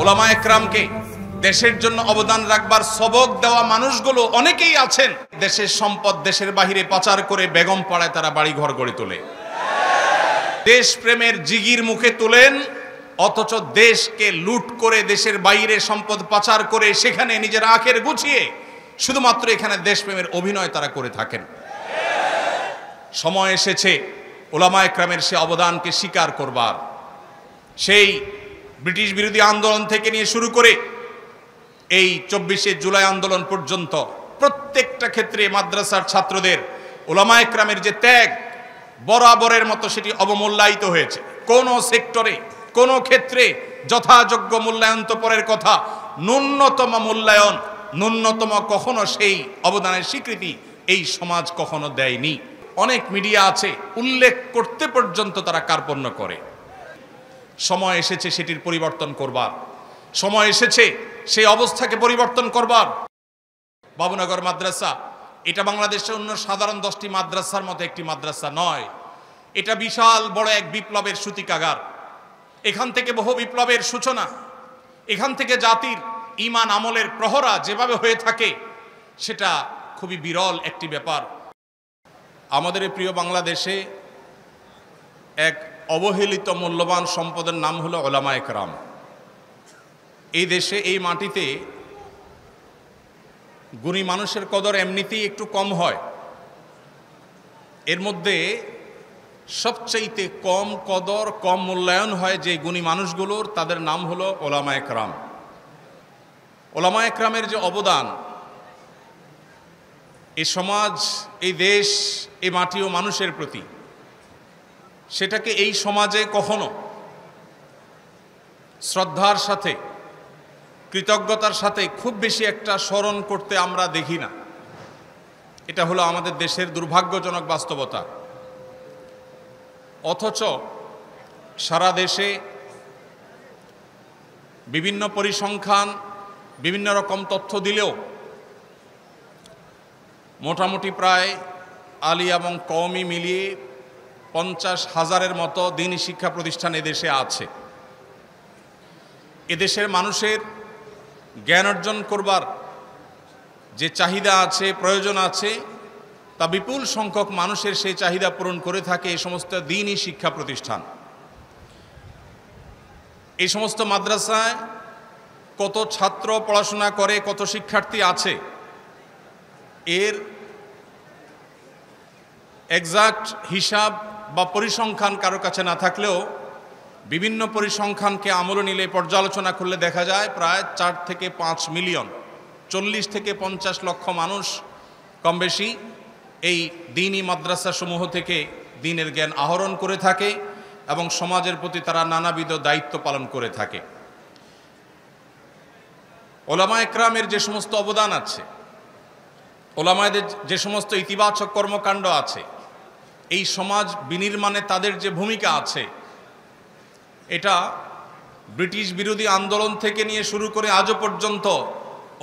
উলামায়ে কেরামকে দেশের জন্য অবদান রাখবার সবক দেওয়া মানুষগুলো অনেকেই আছেন দেশের সম্পদ দেশের বাহিরে পাচার করে বেগম পাড়ায় তারা বাড়ি ঘর গড়ে তোলে, দেশপ্রেমের জিগির মুখে তোলেন, অথচ দেশকে লুট করে দেশের বাইরে সম্পদ পাচার করে সেখানে নিজের আখের গুছিয়ে শুধুমাত্র এখানে দেশপ্রেমের অভিনয় তারা করে থাকেন। সময় এসেছে উলামায়ে কেরামের সে অবদানকে স্বীকার করবার। সেই ব্রিটিশ বিরোধী আন্দোলন থেকে নিয়ে শুরু করে এই ২৪শে জুলাই আন্দোলন পর্যন্ত প্রত্যেকটা ক্ষেত্রে মাদ্রাসার ছাত্রদের উলামায়ে কেরামের যে ত্যাগ বরাবরের মতো সেটি অবমূল্যায়িত হয়েছে। কোন সেক্টরে কোন ক্ষেত্রে যথাযোগ্য মূল্যায়ন তো পরের কথা, ন্যূনতম মূল্যায়ন, ন্যূনতম কখনো সেই অবদানের স্বীকৃতি এই সমাজ কখনো দেয়নি। অনেক মিডিয়া আছে উল্লেখ করতে পর্যন্ত তারা কার্পণ্য করে। সময় এসেছে সেটির পরিবর্তন করবার, সময় এসেছে সেই অবস্থাকে পরিবর্তন করবার। বাবুনগর মাদ্রাসা এটা বাংলাদেশের অন্য সাধারণ 10টি মাদ্রাসার মতো একটি মাদ্রাসা নয়, এটা বিশাল বড় এক বিপ্লবের সূতিকাগার। এখান থেকে বহু বিপ্লবের সূচনা, এখান থেকে জাতির ঈমান আমলের প্রহরা যেভাবে হয়ে থাকে সেটা খুবই বিরল একটি ব্যাপার। আমাদের এই প্রিয় বাংলাদেশে এক অবহেলিত মূল্যবান সম্পদের নাম হলো উলামায়ে কেরাম। এই দেশে এই মাটিতে গুণী মানুষের কদর এমনিতেই একটু কম হয়, এর মধ্যে সবচাইতে কম কদর কম মূল্যায়ন হয় যে গুণী মানুষগুলোর, তাদের নাম হলো উলামায়ে কেরাম। উলামায়ে কেরামের যে অবদান এই সমাজ, এই দেশ, এই মাটি ও মানুষের প্রতি, সেটাকে এই সমাজে কখনো শ্রদ্ধার সাথে কৃতজ্ঞতার সাথে খুব বেশি একটা স্মরণ করতে আমরা দেখি না। এটা হলো আমাদের দেশের দুর্ভাগ্যজনক বাস্তবতা। অথচ সারা দেশে বিভিন্ন পরিসংখ্যান বিভিন্ন রকম তথ্য দিলেও মোটামুটি প্রায় আলী এবং কওমি মিলিয়ে 50,000-এর মতো দ্বীনি শিক্ষা প্রতিষ্ঠান এদেশে আছে। এদেশের মানুষের জ্ঞান অর্জন করবার যে চাহিদা আছে, প্রয়োজন আছে, তা বিপুল সংখ্যক মানুষের সেই চাহিদা পূরণ করে থাকে এই সমস্ত দ্বীনি শিক্ষা প্রতিষ্ঠান। এই সমস্ত মাদ্রাসায় কত ছাত্র পড়াশোনা করে, কত শিক্ষার্থী আছে, এর এক্সাক্ট হিসাব বা পরিসংখ্যান কারো কাছে না থাকলেও বিভিন্ন পরিসংখ্যানকে আমলে নিলে পর্যালোচনা করলে দেখা যায় প্রায় 4 থেকে 5 মিলিয়ন, 40 থেকে 50 লক্ষ মানুষ কম বেশি এই দ্বীনি মাদ্রাসা সমূহ থেকে দ্বীনের জ্ঞান আহরণ করে থাকে এবং সমাজের প্রতি তারা নানাবিধ দায়িত্ব পালন করে থাকে। উলামায়ে কেরামের যে সমস্ত অবদান আছে, উলামায়েদের যে সমস্ত ইতিবাচক কর্মকাণ্ড আছে, এই সমাজ বিনির্মাণে তাদের যে ভূমিকা আছে, এটা ব্রিটিশ বিরোধী আন্দোলন থেকে নিয়ে শুরু করে আজও পর্যন্ত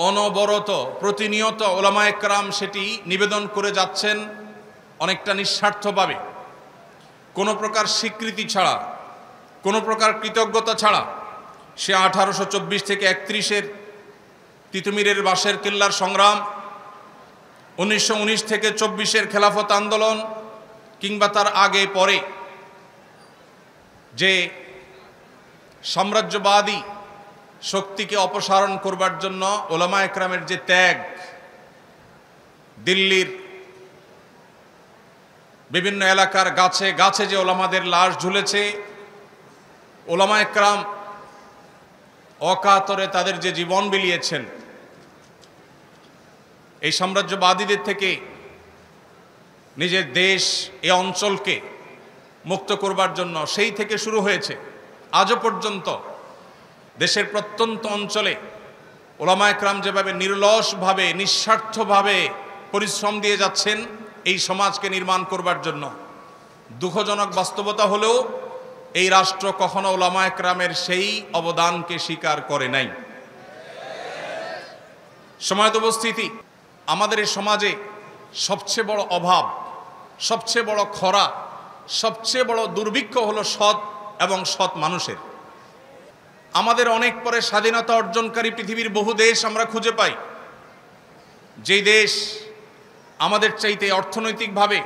অনবরত প্রতিনিয়ত উলামায়ে কেরাম সেটি নিবেদন করে যাচ্ছেন অনেকটা নিঃস্বার্থভাবে, কোনো প্রকার স্বীকৃতি ছাড়া, কোনো প্রকার কৃতজ্ঞতা ছাড়া। সে 1824 থেকে 31-এর তিতুমিরের বাঁশের কিল্লার সংগ্রাম, 1919 থেকে 24-এর খেলাফত আন্দোলন, কিংবা তার আগে পরে যে সাম্রাজ্যবাদী শক্তিকে অপসারণ করবার জন্য উলামায়ে কেরামের যে ত্যাগ, দিল্লির বিভিন্ন এলাকার গাছে গাছে যে ওলামাদের লাশ ঝুলেছে, উলামায়ে কেরাম অকাতরে তাদের যে জীবন বিলিয়েছেন এই সাম্রাজ্যবাদীদের থেকে নিজের দেশ, এ অঞ্চলকে মুক্ত করবার জন্য, সেই থেকে শুরু হয়েছে আজও পর্যন্ত দেশের প্রত্যন্ত অঞ্চলে উলামায়ে কেরাম যেভাবে নির্লসভাবে নিঃস্বার্থভাবে পরিশ্রম দিয়ে যাচ্ছেন এই সমাজকে নির্মাণ করবার জন্য। দুঃখজনক বাস্তবতা হলেও এই রাষ্ট্র কখনো উলামায়ে কেরামের সেই অবদানকে স্বীকার করে নাই। সময়ত উপস্থিতি, আমাদের এই সমাজে সবচেয়ে বড় অভাব, সবচেয়ে বড় খরা, সবচেয়ে বড় দুর্ভিক্ষ হলো সৎ এবং সৎ মানুষের। আমাদের অনেক পরে স্বাধীনতা অর্জনকারী পৃথিবীর বহু দেশ আমরা খুঁজে পাই, যেই দেশ আমাদের চাইতে অর্থনৈতিকভাবে,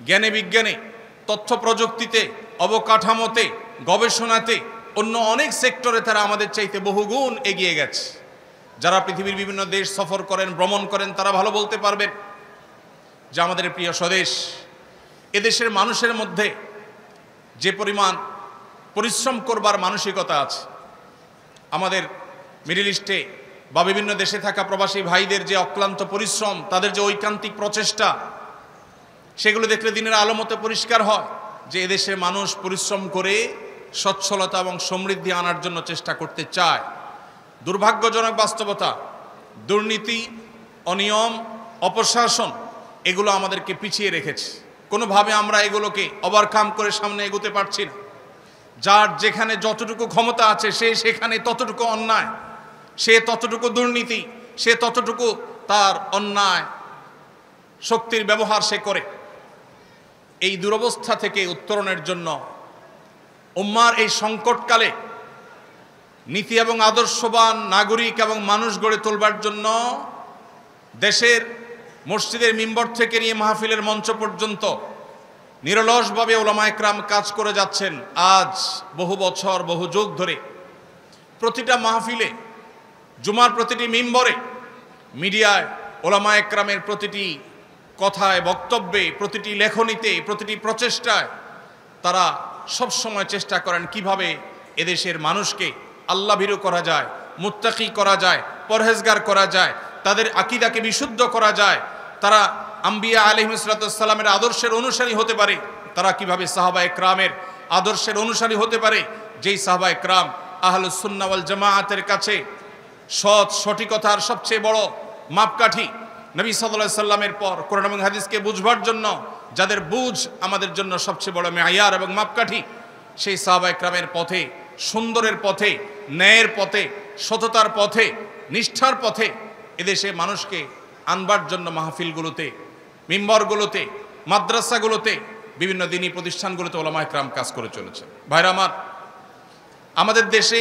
জ্ঞানে বিজ্ঞানে, তথ্য প্রযুক্তিতে, অবকাঠামোতে, গবেষণাতে, অন্য অনেক সেক্টরে তারা আমাদের চাইতে বহুগুণ এগিয়ে গেছে। যারা পৃথিবীর বিভিন্ন দেশ সফর করেন, ভ্রমণ করেন, তারা ভালো বলতে পারবেন যে আমাদের প্রিয় স্বদেশ, এদেশের মানুষের মধ্যে যে পরিমাণ পরিশ্রম করবার মানসিকতা আছে, আমাদের মিডল ইস্টে বা বিভিন্ন দেশে থাকা প্রবাসী ভাইদের যে অক্লান্ত পরিশ্রম, তাদের যে ঐকান্তিক প্রচেষ্টা, সেগুলো দেখলে দিনের আলো মতো পরিষ্কার হয় যে এদেশের মানুষ পরিশ্রম করে সচ্ছলতা এবং সমৃদ্ধি আনার জন্য চেষ্টা করতে চায়। দুর্ভাগ্যজনক বাস্তবতা, দুর্নীতি, অনিয়ম, অপশাসন এগুলো আমাদেরকে পিছিয়ে রেখেছে। কোনোভাবে আমরা এগুলোকে ওভারকাম করে সামনে এগোতে পারছি না। যার যেখানে যতটুকু ক্ষমতা আছে সে সেখানে ততটুকু অন্যায়, সে ততটুকু দুর্নীতি, সে ততটুকু তার অন্যায় শক্তির ব্যবহার সে করে। এই দুরবস্থা থেকে উত্তরণের জন্য উম্মার এই সংকটকালে নীতি এবং আদর্শবান নাগরিক এবং মানুষ গড়ে তোলবার জন্য দেশের মসজিদের মিম্বর থেকে নিয়ে মাহফিলের মঞ্চ পর্যন্ত নিরলসভাবে ওলামায়ে কেরাম কাজ করে যাচ্ছেন। আজ বহু বছর, বহু যুগ ধরে প্রতিটা মাহফিলে, জুমার প্রতিটি মিম্বরে, মিডিয়ায় ওলামায়ে কেরামের প্রতিটি কথায়, বক্তব্যে, প্রতিটি লেখনীতে, প্রতিটি প্রচেষ্টায় তারা সব সময় চেষ্টা করেন কিভাবে এদেশের মানুষকে আল্লাহভীরু করা যায়, মুত্তাকি করা যায়, পরহেজগার করা যায়, তাদের আকীদাকে বিশুদ্ধ করা যায়, তারা আম্বিয়া আলাইহিস সালামের আদর্শের অনুসারী হতে পারে, তারা কিভাবে সাহাবায়ে কেরামের আদর্শের অনুসারী হতে পারে, যেই সাহাবায়ে কেরাম আহলুস সুন্নাহ ওয়াল জামাআতের কাছে সৎ সঠিকতার সবচেয়ে বড় মাপকাঠি। নবী সাল্লাল্লাহু আলাইহি সাল্লামের পর কোরআন এবং হাদিসকে বুঝবার জন্য যাদের বুঝ আমাদের জন্য সবচেয়ে বড় মেয়ার এবং মাপকাঠি, সেই সাহাবায়ে কেরামের পথে, সুন্দরের পথে, ন্যায়ের পথে, সততার পথে, নিষ্ঠার পথে এদেশে মানুষকে আনবার জন্য মাহফিলগুলোতে, মিম্বরগুলোতে, মাদ্রাসাগুলোতে, বিভিন্ন দিনী প্রতিষ্ঠানগুলোতে ওলামায়ে কেরাম কাজ করে চলেছে। ভাইরা আমার, আমাদের দেশে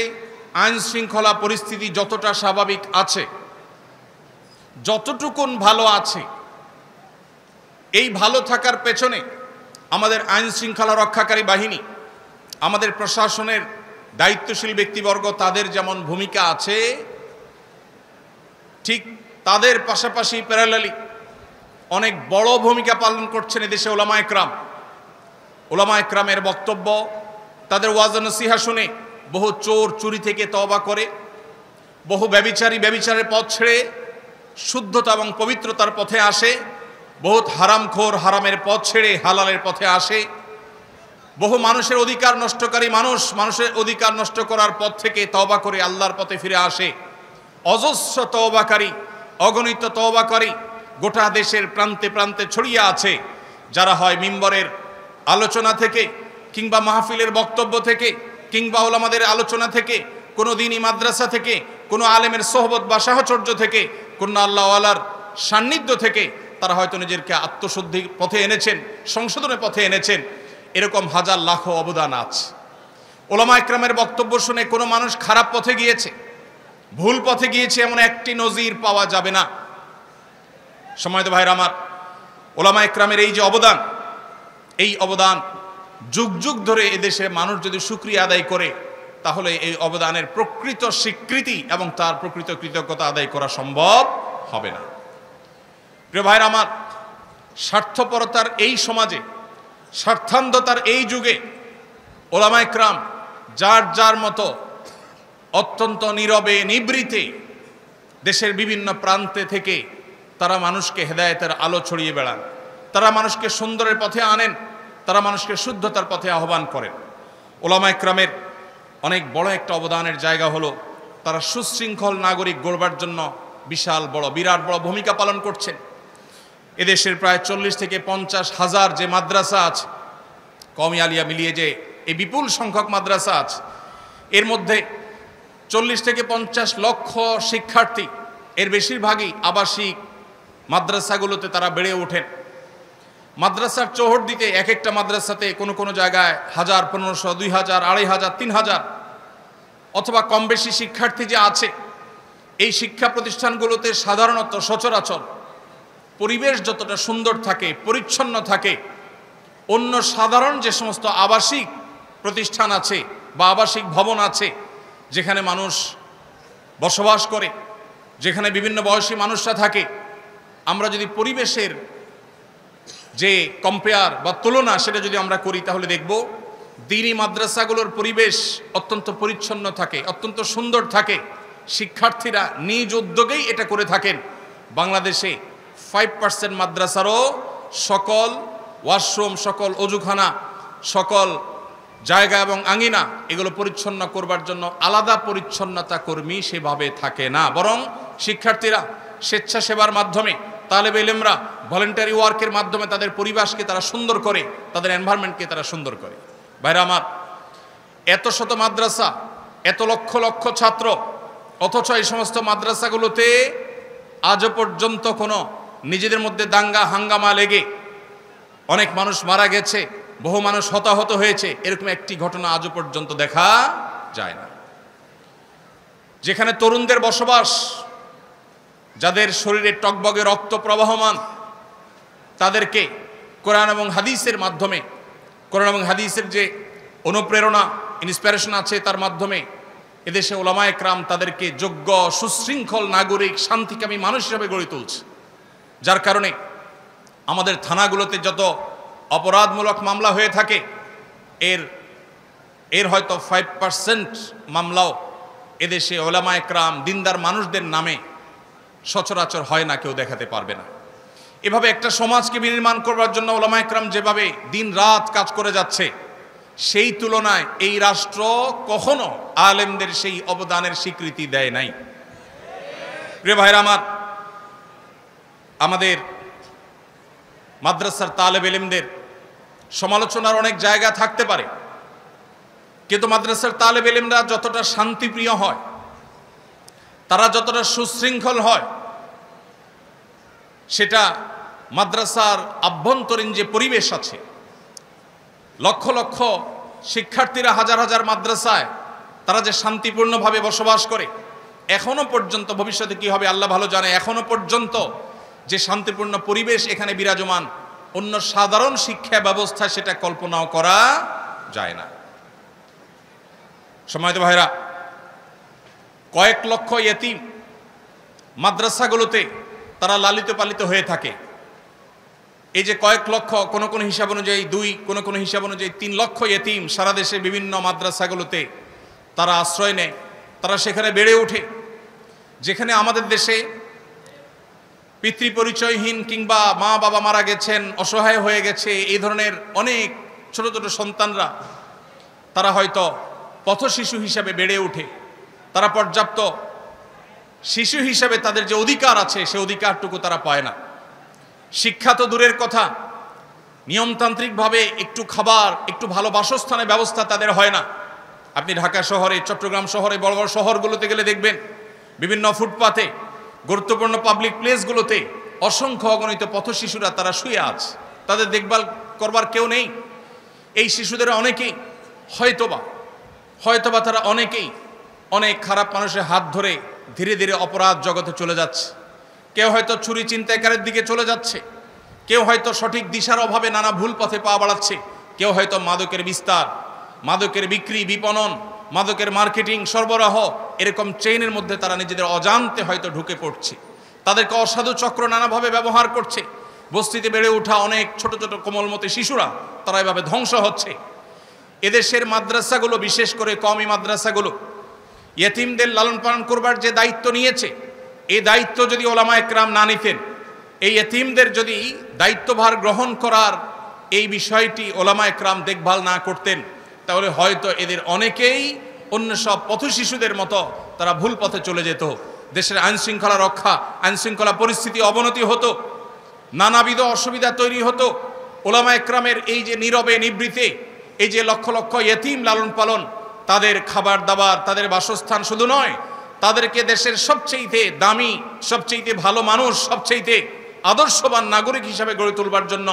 আইন শৃঙ্খলা পরিস্থিতি যতটা স্বাভাবিক আছে, যতটুকুন ভালো আছে, এই ভালো থাকার পেছনে আমাদের আইন শৃঙ্খলা রক্ষাকারী বাহিনী, আমাদের প্রশাসনের দায়িত্বশীল ব্যক্তিবর্গ, তাদের যেমন ভূমিকা আছে, ঠিক তাদের পাশাপাশি প্যারালালি অনেক বড় ভূমিকা পালন করছেন এদেশে ওলামায়ে কেরাম। ওলামায়ে কেরামের বক্তব্য, তাদের ওয়াজ নসিহা শুনে বহু চোর চুরি থেকে তওবা করে, বহু ব্যভিচারী ব্যভিচারের পথ ছেড়ে শুদ্ধতা এবং পবিত্রতার পথে আসে, বহুত হারামখোর হারামের পথ ছেড়ে হালালের পথে আসে, বহু মানুষের অধিকার নষ্টকারী মানুষ মানুষের অধিকার নষ্ট করার পথ থেকে তওবা করে আল্লাহর পথে ফিরে আসে। অজস্র তওবাকারী, অগণিত তওবাকারী গোটা দেশের প্রান্তে প্রান্তে ছড়িয়ে আছে, যারা হয় মিম্বরের আলোচনা থেকে, কিংবা মাহফিলের বক্তব্য থেকে, কিংবা ওলামাদের আলোচনা থেকে, কোনো দিনী মাদ্রাসা থেকে, কোনো আলেমের সোহবত বা সাহচর্য থেকে, কোনো আল্লাহওয়ালার সান্নিধ্য থেকে তারা হয়তো নিজেকে আত্মশুদ্ধির পথে এনেছেন, সংশোধনের পথে এনেছেন। এরকম হাজার লাখো অবদান আছে। ওলামায়ে কেরামের বক্তব্য শুনে কোনো মানুষ খারাপ পথে গিয়েছে, ভুল পথে গিয়েছে এমন একটি নজির পাওয়া যাবে না। সম্মানিত ভাইরা আমার, ওলামায়ে কেরামের এই যে অবদান, এই অবদান যুগ যুগ ধরে এদেশের মানুষ যদি শুকরিয়া আদায় করে, তাহলে এই অবদানের প্রকৃত স্বীকৃতি এবং তার প্রকৃত কৃতজ্ঞতা আদায় করা সম্ভব হবে না। প্রিয় ভাইরা আমার, স্বার্থপরতার এই সমাজে, স্বার্থান্ধতার এই যুগে ওলামায়ে কেরাম যার যার মতো অত্যন্ত নীরবে নিবৃতে দেশের বিভিন্ন প্রান্তে থেকে তারা মানুষকে হেদায়েতের আলো ছড়িয়ে বেড়ান, তারা মানুষকে সুন্দরের পথে আনেন, তারা মানুষকে শুদ্ধতার পথে আহ্বান করেন। ওলামায়ে কেরামের অনেক বড় একটা অবদানের জায়গা হলো তারা সুশৃঙ্খল নাগরিক গড়বার জন্য বিশাল বড়, বিরাট বড় ভূমিকা পালন করছেন। এদেশের প্রায় 40 থেকে 50 হাজার যে মাদ্রাসা আছে, কওমি আলিয়া মিলিয়ে যে এই বিপুল সংখ্যক মাদ্রাসা আছে, এর মধ্যে 40 থেকে 50 লক্ষ শিক্ষার্থী, এর বেশিরভাগই আবাসিক মাদ্রাসাগুলোতে তারা বেড়ে ওঠেন। মাদ্রাসার চৌহদ্দিতে এক একটা মাদ্রাসাতে কোনো কোনো জায়গায় 1000, 1500, 2000, 2500, 3000 অথবা কম বেশি শিক্ষার্থী যে আছে, এই শিক্ষা প্রতিষ্ঠানগুলোতে সাধারণত সচরাচর পরিবেশ যতটা সুন্দর থাকে, পরিচ্ছন্ন থাকে, অন্য সাধারণ যে সমস্ত আবাসিক প্রতিষ্ঠান আছে বা আবাসিক ভবন আছে যেখানে মানুষ বসবাস করে, যেখানে বিভিন্ন বয়সী মানুষরা থাকে, আমরা যদি পরিবেশের যে কম্পেয়ার বা তুলনা সেটা যদি আমরা করি তাহলে দেখব দ্বীনি মাদ্রাসাগুলোর পরিবেশ অত্যন্ত পরিচ্ছন্ন থাকে, অত্যন্ত সুন্দর থাকে। শিক্ষার্থীরা নিজ উদ্যোগেই এটা করে থাকেন। বাংলাদেশে 5% মাদ্রাসারও সকল ওয়াশরুম, সকল অজুখানা, সকল জায়গা এবং আঙিনা এগুলো পরিচ্ছন্ন করবার জন্য আলাদা পরিচ্ছন্নতা কর্মী সেভাবে থাকে না, বরং শিক্ষার্থীরা স্বেচ্ছাসেবার মাধ্যমে, তালেবে ইলমরা ভলেন্টারি ওয়ার্কের মাধ্যমে তাদের পরিবেশকে তারা সুন্দর করে, তাদের এনভায়রনমেন্টকে তারা সুন্দর করে। ভাইরা আমার, এত শত মাদ্রাসা, এত লক্ষ লক্ষ ছাত্র, অথচ এই সমস্ত মাদ্রাসাগুলোতে আজও পর্যন্ত কোনো নিজেদের মধ্যে দাঙ্গা হাঙ্গামা লেগে অনেক মানুষ মারা গেছে, বহু মানুষ হতাহত হয়েছে, এরকম একটি ঘটনা আজও পর্যন্ত দেখা যায় না। যেখানে তরুণদের বসবাস, যাদের শরীরে টকবগে রক্ত প্রবাহমান, তাদেরকে কোরআন এবং হাদিসের মাধ্যমে, কোরআন এবং হাদিসের যে অনুপ্রেরণা, ইন্সপিরেশন আছে তার মাধ্যমে এদেশে ওলামায়ে কেরাম তাদেরকে যোগ্য, সুশৃঙ্খল নাগরিক, শান্তিকামী মানুষ হিসেবে গড়ে তুলছে। যার কারণে আমাদের থানাগুলোতে যত অপরাধমূলক মামলা হয়ে থাকে এর হয়তো 5% মামলাও এদেশে ওলামায়ে কেরাম, দিনদার মানুষদের নামে সচরাচর হয় না, কেউ দেখাতে পারবে না। এভাবে একটা সমাজকে বিনির্মাণ করবার জন্য ওলামায়ে কেরাম যেভাবে দিন রাত কাজ করে যাচ্ছে, সেই তুলনায় এই রাষ্ট্র কখনো আলেমদের সেই অবদানের স্বীকৃতি দেয় নাই। প্রিয় ভাইরা আমার, আমাদের মাদ্রাসার তালেবে ইলমদের সমালোচনার অনেক জায়গা থাকতে পারে, কিন্তু মাদ্রাসার তালেবে ইলমরা যতটা শান্তিপ্রিয় হয়, তারা যতটা সুশৃঙ্খল হয়, সেটা মাদ্রাসার আভ্যন্তরীণ যে পরিবেশ আছে, লক্ষ লক্ষ শিক্ষার্থীরা হাজার হাজার মাদ্রাসায় তারা যে শান্তিপূর্ণভাবে বসবাস করে, এখনো পর্যন্ত, ভবিষ্যতে কি হবে আল্লাহ ভালো জানে, এখনো পর্যন্ত যে শান্তিপূর্ণ পরিবেশ এখানে বিরাজমান, অন্য সাধারণ শিক্ষা ব্যবস্থা সেটা কল্পনাও করা যায় না। সম্মানিত ভাইরা, কয়েক লক্ষ ইয়েতিম মাদ্রাসাগুলোতে তারা লালিত পালিত হয়ে থাকে। এই যে কয়েক লক্ষ, কোনো কোনো হিসাব অনুযায়ী 2, কোনো কোনো হিসাব অনুযায়ী 3 লক্ষ ইয়েতিম সারা দেশে বিভিন্ন মাদ্রাসাগুলোতে তারা আশ্রয় নেয়, তারা সেখানে বেড়ে ওঠে। যেখানে আমাদের দেশে পিতৃপরিচয়হীন কিংবা মা বাবা মারা গেছেন, অসহায় হয়ে গেছে, এই ধরনের অনেক ছোট ছোট সন্তানরা তারা হয়তো পথশিশু হিসাবে বেড়ে ওঠে। তারা পর্যাপ্ত শিশু হিসাবে তাদের যে অধিকার আছে সে অধিকারটুকু তারা পায় না। শিক্ষা তো দূরের কথা, নিয়মতান্ত্রিকভাবে একটু খাবার, একটু ভালো বাসস্থানের ব্যবস্থা তাদের হয় না। আপনি ঢাকা শহরে, চট্টগ্রাম শহরে, বড় বড় শহরগুলোতে গেলে দেখবেন বিভিন্ন ফুটপাতে, গুরুত্বপূর্ণ পাবলিক প্লেসগুলোতে অসংখ্য অগণিত পথশিশুরা তারা শুয়ে আছে, তাদের দেখভাল করবার কেউ নেই। এই শিশুদের অনেকেই হয়তোবা তারা অনেকেই অনেক খারাপ মানুষের হাত ধরে ধীরে ধীরে অপরাধ জগতে চলে যাচ্ছে। কেউ হয়তো চুরি ছিনতাইকারীর দিকে চলে যাচ্ছে, কেউ হয়তো সঠিক দিশার অভাবে নানা ভুল পথে পা বাড়াচ্ছে, কেউ হয়তো মাদকের বিস্তার, মাদকের বিক্রি, বিপণন, মাদকের মার্কেটিং, সরবরাহ, এরকম চেইনের মধ্যে তারা নিজেদের অজান্তে হয়তো ঢুকে পড়ছে। তাদেরকে অসাধু চক্র নানাভাবে ব্যবহার করছে। বস্তিতে বেড়ে ওঠা অনেক ছোট ছোট কোমলমতি শিশুরা তারা এভাবে ধ্বংস হচ্ছে। এদেশের মাদ্রাসাগুলো, বিশেষ করে কওমি মাদ্রাসাগুলো, ইয়েতিমদের লালন পালন করবার যে দায়িত্ব নিয়েছে, এই দায়িত্ব যদি ওলামায়ে কেরাম না নিতেন, এই ইয়েতিমদের যদি দায়িত্বভার গ্রহণ করার এই বিষয়টি ওলামায়ে কেরাম দেখভাল না করতেন, তাহলে হয়তো এদের অনেকেই অন্য সব পথশিশুদের মতো তারা ভুল পথে চলে যেত। দেশের আইনশৃঙ্খলা রক্ষা, আইনশৃঙ্খলা পরিস্থিতি অবনতি হতো, নানাবিধ অসুবিধা তৈরি হতো। ওলামায়ে কেরামের এই যে নীরবে নিবৃতে এই যে লক্ষ লক্ষ ইয়েতিম লালন পালন, তাদের খাবার দাবার, তাদের বাসস্থান শুধু নয়, তাদেরকে দেশের সবচেয়ে দামি, সবচেয়ে ভালো মানুষ, সবচেয়ে আদর্শবান নাগরিক হিসাবে গড়ে তুলবার জন্য,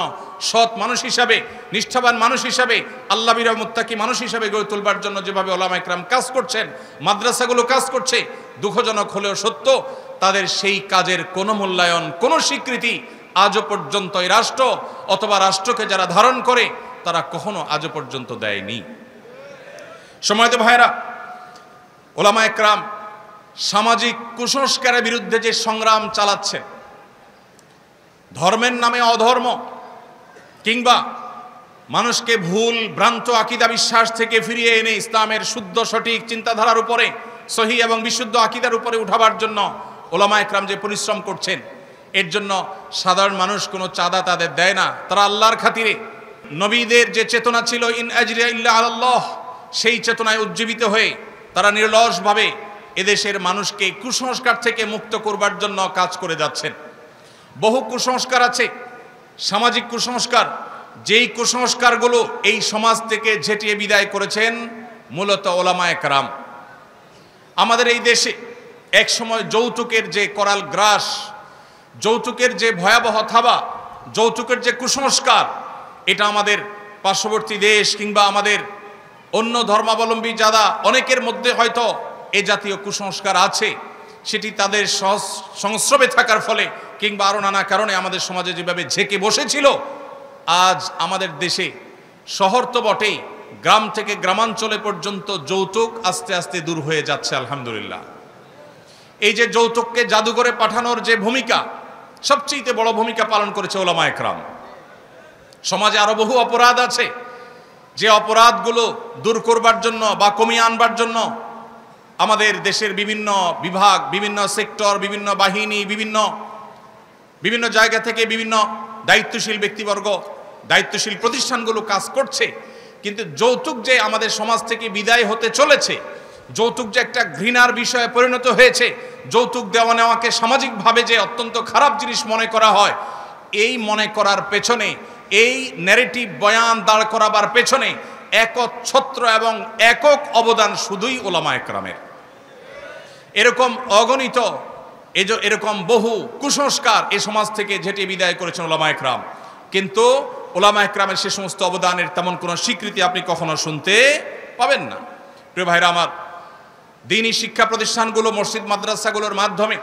সৎ মানুষ হিসাবে, নিষ্ঠাবান মানুষ হিসাবে, আল্লাহ বিরা মুত্তাকি মানুষ হিসাবে গড়ে তুলবার জন্য যেভাবে ওলামা ইকরাম কাজ করছেন, মাদ্রাসাগুলো কাজ করছে, দুঃখজনক হলেও সত্য, তাদের সেই কাজের কোনো মূল্যায়ন, কোনো স্বীকৃতি আজও পর্যন্ত এই রাষ্ট্র অথবা রাষ্ট্রকে যারা ধারণ করে তারা কখনো আজও পর্যন্ত দেয়নি। সম্মানিত ভাইরা, ওলামা ইকরাম সামাজিক কুসংস্কারের বিরুদ্ধে যে সংগ্রাম চালাচ্ছেন, ধর্মের নামে অধর্ম কিংবা মানুষকে ভুল ভ্রান্ত আকীদা বিশ্বাস থেকে ফিরিয়ে এনে ইসলামের শুদ্ধ সঠিক চিন্তাধারার উপরে, সহি এবং বিশুদ্ধ আকীদার উপরে উঠাবার জন্য ওলামা ইকরাম যে পরিশ্রম করছেন, এর জন্য সাধারণ মানুষ কোনো চাঁদা তাদের দেয় না। তারা আল্লাহর খাতিরে নবীদের যে চেতনা ছিল, ইন আজরিয়া ইল্লা আলাল্লাহ, সেই চেতনায় উজ্জীবিত হয়ে তারা নিরলসভাবে এদেশের মানুষকে কুসংস্কার থেকে মুক্ত করবার জন্য কাজ করে যাচ্ছেন। বহু কুসংস্কার আছে, সামাজিক কুসংস্কার, যেই কুসংস্কারগুলো এই সমাজ থেকে ঝেঁটিয়ে বিদায় করেছেন মূলত ওলামা ইকরাম। আমাদের এই দেশে একসময় যৌতুকের যে করাল গ্রাস, যৌতুকের যে ভয়াবহ থাবা, যৌতুকের যে কুসংস্কার, এটা আমাদের পার্শ্ববর্তী দেশ কিংবা আমাদের অন্য ধর্মাবলম্বী যারা অনেকের মধ্যে হয়তো এ জাতীয় কুসংস্কার আছে, সেটি তাদের সংস্রবে থাকার ফলে কিংবা আরও নানা কারণে আমাদের সমাজে যেভাবে ঝেঁকে বসেছিল, আজ আমাদের দেশে শহর তো বটেই, গ্রাম থেকে গ্রামাঞ্চলে পর্যন্ত যৌতুক আস্তে আস্তে দূর হয়ে যাচ্ছে আলহামদুলিল্লাহ। এই যে যৌতুককে জাদুঘরে পাঠানোর যে ভূমিকা, সবচেয়ে বড় ভূমিকা পালন করেছে ওলামা ইকরাম। সমাজে আরো বহু অপরাধ আছে, যে অপরাধগুলো দূর করবার জন্য বা কমিয়ে আনবার জন্য আমাদের দেশের বিভিন্ন বিভাগ, বিভিন্ন সেক্টর, বিভিন্ন বাহিনী, বিভিন্ন জায়গা থেকে বিভিন্ন দায়িত্বশীল ব্যক্তিবর্গ, দায়িত্বশীল প্রতিষ্ঠানগুলো কাজ করছে। কিন্তু যৌতুক যে আমাদের সমাজ থেকে বিদায় হতে চলেছে, যৌতুক যে একটা ঘৃণার বিষয়ে পরিণত হয়েছে, যৌতুক দেওয়া নেওয়াকে সামাজিকভাবে যে অত্যন্ত খারাপ জিনিস মনে করা হয়, এই মনে করার পেছনে, এই ন্যারেটিভ বয়ান দাঁড় করাবার পেছনে একচ্ছত্র এবং একক অবদান শুধুই ওলামা ইকরামের। এরকম অগণিত এরকম বহু কুসংস্কার এ সমাজ থেকে ঝেঁটে বিদায় করেছেন ওলামা ইকরাম, কিন্তু ওলামা ইকরামের সে সমস্ত অবদানের তেমন কোনো স্বীকৃতি আপনি কখনো শুনতে পাবেন না। প্রিয় ভাইরা আমার, দ্বীনি শিক্ষা প্রতিষ্ঠানগুলো, মসজিদ মাদ্রাসাগুলোর মাধ্যমে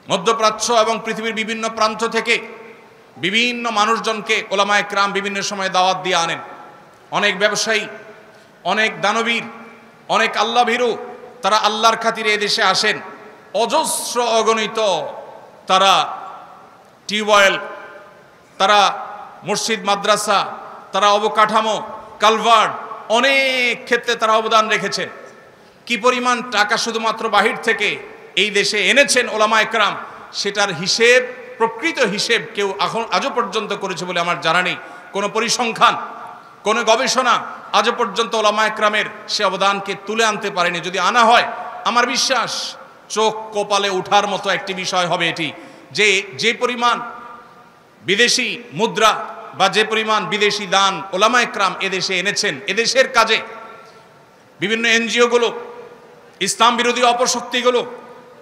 মধ্যপ্রাচ্য এবং পৃথিবীর বিভিন্ন প্রান্ত থেকে বিভিন্ন মানুষজনকে ওলামা ইকরাম বিভিন্ন সময় দাওয়াত দিয়ে আনেন। অনেক ব্যবসায়ী, অনেক দানবীর, অনেক আল্লাহ ভীরু, তারা আল্লাহর খাতিরে এদেশে আসেন। অজস্র অগণিত তারা টিউবওয়েল, তারা মসজিদ মাদ্রাসা, তারা অবকাঠামো, কালভার্ট, অনেক ক্ষেত্রে তারা অবদান রেখেছেন। কি পরিমাণ টাকা শুধুমাত্র বাহির থেকে এই দেশে এনেছেন ওলামা ইকরাম, সেটার হিসেব, প্রকৃত হিসেব কেউ আজও পর্যন্ত করেছে বলে আমার জানা নেই। কোনো পরিসংখ্যান, কোনো গবেষণা আজও পর্যন্ত ওলামা ইকরামের সে অবদানকে তুলে আনতে পারেনি। যদি আনা হয়, আমার বিশ্বাস চোখ কপালে ওঠার মতো একটি বিষয় হবে এটি, যে পরিমাণ বিদেশি মুদ্রা বা যে পরিমাণ বিদেশি দান ওলামা ইকরাম এদেশে এনেছেন, এদেশের কাজে বিভিন্ন এনজিওগুলো, ইসলাম বিরোধী অপশক্তিগুলো,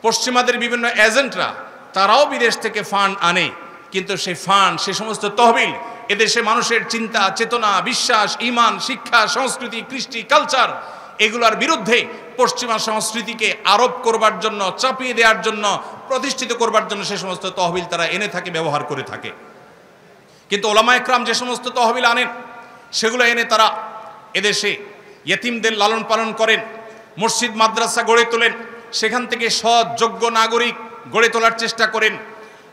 পশ্চিমাদের বিভিন্ন এজেন্টরা, তারাও বিদেশ থেকে ফান্ড আনে, কিন্তু সেই ফান্ড, সে সমস্ত তহবিল এদেশে মানুষের চিন্তা, চেতনা, বিশ্বাস, ঈমান, শিক্ষা, সংস্কৃতি, কৃষ্টি, কালচার, এগুলোর বিরুদ্ধে পশ্চিমা সংস্কৃতিকে আরোপ করবার জন্য, চাপিয়ে দেওয়ার জন্য, প্রতিষ্ঠিত করবার জন্য সে সমস্ত তহবিল তারা এনে থাকে, ব্যবহার করে থাকে। কিন্তু ওলামা ইকরাম যে সমস্ত তহবিল আনেন, সেগুলো এনে তারা এদেশে ইয়েতিমদের লালন পালন করেন, মসজিদ মাদ্রাসা গড়ে তোলেন, সেখান থেকে সৎ যোগ্য নাগরিক গড়ে তোলার চেষ্টা করেন।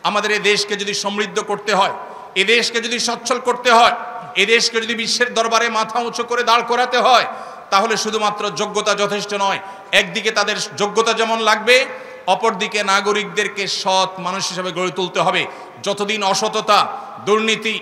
আমাদের এই দেশকে যদি সমৃদ্ধ করতে হয়, এ দেশকে যদি সচ্ছল করতে হয়, এ দেশকে যদি বিশ্বের দরবারে মাথা উঁচু করে দাঁড় করাতে হয়, তাহলে শুধুমাত্র যোগ্যতা যথেষ্ট নয়। একদিকে তাদের যোগ্যতা যেমন লাগবে, অপরদিকে নাগরিকদেরকে সৎ মানুষ হিসেবে গড়ে তুলতে হবে। যতদিন অসততা, দুর্নীতি,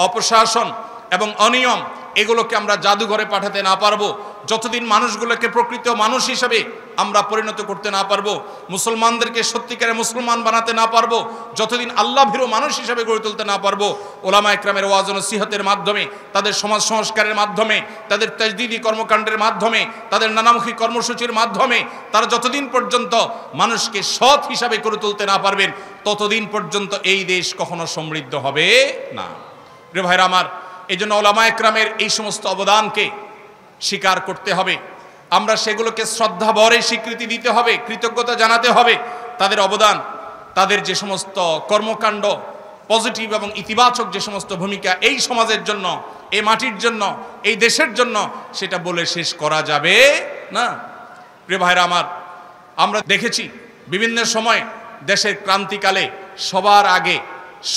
অপশাসন এবং অনিয়ম এগুলোকে আমরা জাদুঘরে পাঠাতে না পারবো, যতদিন মানুষগুলোকে প্রকৃত মানুষ হিসেবে আমরা পরিণত করতে না পারবো, মুসলমানদেরকে সত্যিকারের মুসলমান বানাতে না পারবো, যতদিন আল্লাহ ভীরু মানুষ হিসেবে গড়ে তুলতে না পারবো, ওলামা একরামের ওয়াজ ও নসিহতের মাধ্যমে, তাদের সমাজ সংস্কারের মাধ্যমে, তাদের তাজদিদি কর্মকাণ্ডের মাধ্যমে, তাদের নানামুখী কর্মসূচির মাধ্যমে তারা যতদিন পর্যন্ত মানুষকে সৎ হিসাবে গড়ে তুলতে না পারবেন, ততদিন পর্যন্ত এই দেশ কখনো সমৃদ্ধ হবে না। প্রিয় ভাইরা আমার, এই জন্য ওলামা একরামের এই সমস্ত অবদানকে স্বীকার করতে হবে, আমরা সেগুলোকে শ্রদ্ধা ভরে স্বীকৃতি দিতে হবে, কৃতজ্ঞতা জানাতে হবে। তাদের অবদান, তাদের যে সমস্ত কর্মকাণ্ড, পজিটিভ এবং ইতিবাচক যে সমস্ত ভূমিকা এই সমাজের জন্য, এই মাটির জন্য, এই দেশের জন্য, সেটা বলে শেষ করা যাবে না। প্রিয় ভাইরা আমার, আমরা দেখেছি বিভিন্ন সময় দেশের ক্রান্তিকালে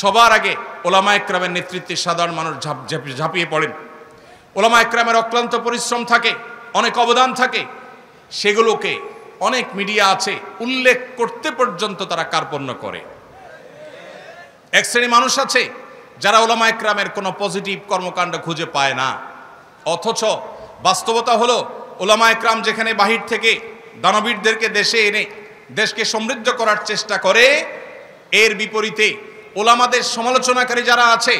সবার আগে ওলামা একরামের নেতৃত্বে সাধারণ মানুষ ঝাঁপিয়ে পড়েন। ওলামা একরামের অক্লান্ত পরিশ্রম থাকে, অনেক অবদান থাকে, সেগুলোকে অনেক মিডিয়া আছে উল্লেখ করতে পর্যন্ত তারা কার্পণ্য করে। এক শ্রেণী মানুষ আছে যারা ওলামা একরামের কোনো পজিটিভ কর্মকাণ্ড খুঁজে পায় না, অথচ বাস্তবতা হলো ওলামা একরাম যেখানে বাহির থেকে দানবীরদেরকে দেশে এনে দেশকে সমৃদ্ধ করার চেষ্টা করে, এর বিপরীতে ওলামাদের সমালোচনাকারী যারা আছে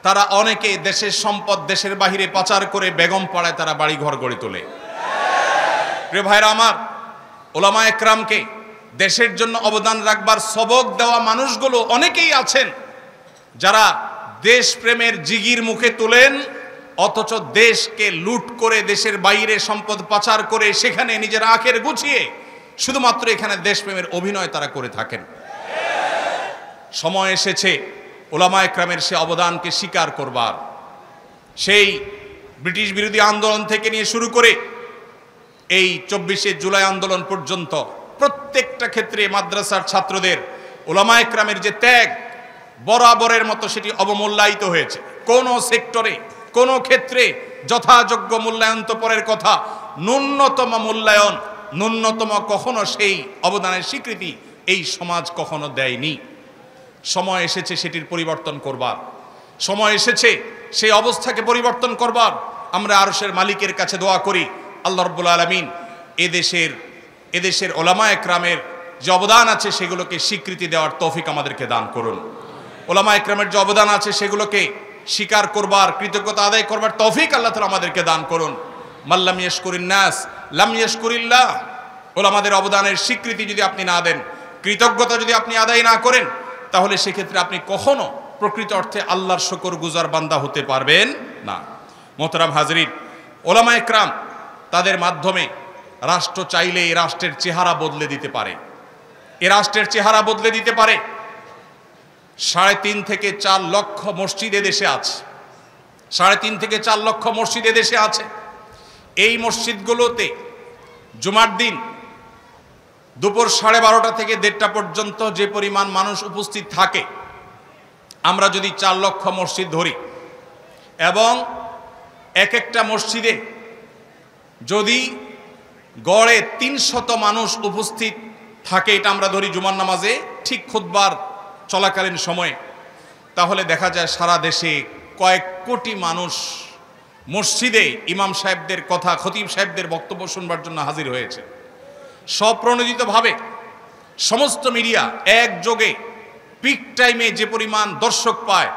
তারা অনেকে দেশের সম্পদ দেশের বাহিরে পাচার করে বেগম পাড়ায় তারা বাড়ি ঘর গড়ে তোলে। প্রিয় ভাইরা আমার, ওলামা একরামকে দেশের জন্য অবদান রাখবার সবক দেওয়া মানুষগুলো অনেকেই আছেন যারা দেশপ্রেমের জিগির মুখে তোলেন, অথচ দেশকে লুট করে দেশের বাইরে সম্পদ পাচার করে সেখানে নিজের আখের গুছিয়ে শুধুমাত্র এখানে দেশপ্রেমের অভিনয় তারা করে থাকেন। সময় এসেছে ওলামা একরামের সে অবদানকে স্বীকার করবার। সেই ব্রিটিশ বিরোধী আন্দোলন থেকে নিয়ে শুরু করে এই 24শে জুলাই আন্দোলন পর্যন্ত প্রত্যেকটা ক্ষেত্রে মাদ্রাসার ছাত্রদের ওলামা একরামের যে ত্যাগ বরাবরের মতো সেটি অবমূল্যায়িত হয়েছে। কোন সেক্টরে, কোন ক্ষেত্রে যথাযোগ্য মূল্যায়ন তো পরের কথা, ন্যূনতম মূল্যায়ন, ন্যূনতম কখনো সেই অবদানের স্বীকৃতি এই সমাজ কখনো দেয়নি। সময় এসেছে সেটির পরিবর্তন করবার, সময় এসেছে সেই অবস্থাকে পরিবর্তন করবার। আমরা আরশের মালিকের কাছে দোয়া করি, আল্লাহ রাব্বুল আলামিন এদেশের ওলামা একরামের যে অবদান আছে সেগুলোকে স্বীকৃতি দেওয়ার তৌফিক আমাদেরকে দান করুন। ওলামা একরামের যে অবদান আছে সেগুলোকে স্বীকার করবার, কৃতজ্ঞতা আদায় করবার তৌফিক আল্লাহ তাআলা আমাদেরকে দান করুন। মাল্লাম ইয়াশকুরিন নাস লাম ইয়াশকুরিল্লাহ। ওলামাদের অবদানের স্বীকৃতি যদি আপনি না দেন, কৃতজ্ঞতা যদি আপনি আদায় না করেন, তাহলে সেক্ষেত্রে আপনি কখনো প্রকৃত অর্থে আল্লাহর শুকরগুজার বান্দা হতে পারবেন না। মোহতারাম হাজরিন, ওলামা একরাম তাদের মাধ্যমে রাষ্ট্র চাইলে এই রাষ্ট্রের চেহারা বদলে দিতে পারে, এ রাষ্ট্রের চেহারা বদলে দিতে পারে। 3.5 থেকে 4 লক্ষ মসজিদ দেশে আছে, 3.5 থেকে 4 লক্ষ মসজিদ দেশে আছে। এই মসজিদগুলোতে জুমার দিন দুপুর 12:30 থেকে 1:30 পর্যন্ত যে পরিমাণ মানুষ উপস্থিত থাকে, আমরা যদি 4 লক্ষ মসজিদ ধরি এবং এক একটা মসজিদে যদি গড়ে 300 মানুষ উপস্থিত থাকে, এটা আমরা ধরি জুমার নামাজে ঠিক খুতবার চলাকালীন সময়ে, তাহলে দেখা যায় সারা দেশে কয়েক কোটি মানুষ মসজিদে ইমাম সাহেবদের কথা, খতিব সাহেবদের বক্তব্য শুনবার জন্য হাজির হয়েছে। স্বপ্রণোদিতভাবে সমস্ত মিডিয়া একযোগে পিক টাইমে যে পরিমাণ দর্শক পায়,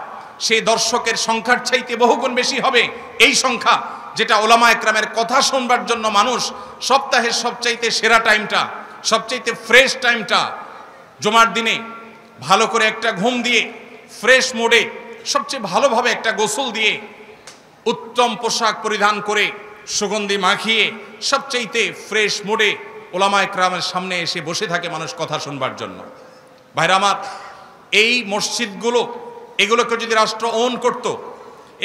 সেই দর্শকের সংখ্যার চাইতে বহুগুণ বেশি হবে এই সংখ্যা, যেটা ওলামা একরামের কথা শুনবার জন্য মানুষ সপ্তাহের সবচাইতে সেরা টাইমটা, সবচাইতে ফ্রেশ টাইমটা জুমার দিনে ভালো করে একটা ঘুম দিয়ে ফ্রেশ মোডে সবচেয়ে ভালোভাবে একটা গোসল দিয়ে উত্তম পোশাক পরিধান করে সুগন্ধি মাখিয়ে সবচাইতে ফ্রেশ মোডে ওলামা একরামের সামনে এসে বসে থাকে মানুষ কথা শুনবার জন্য। ভাইরা আমার, এই মসজিদগুলো, এগুলোকে যদি রাষ্ট্র ওন করত,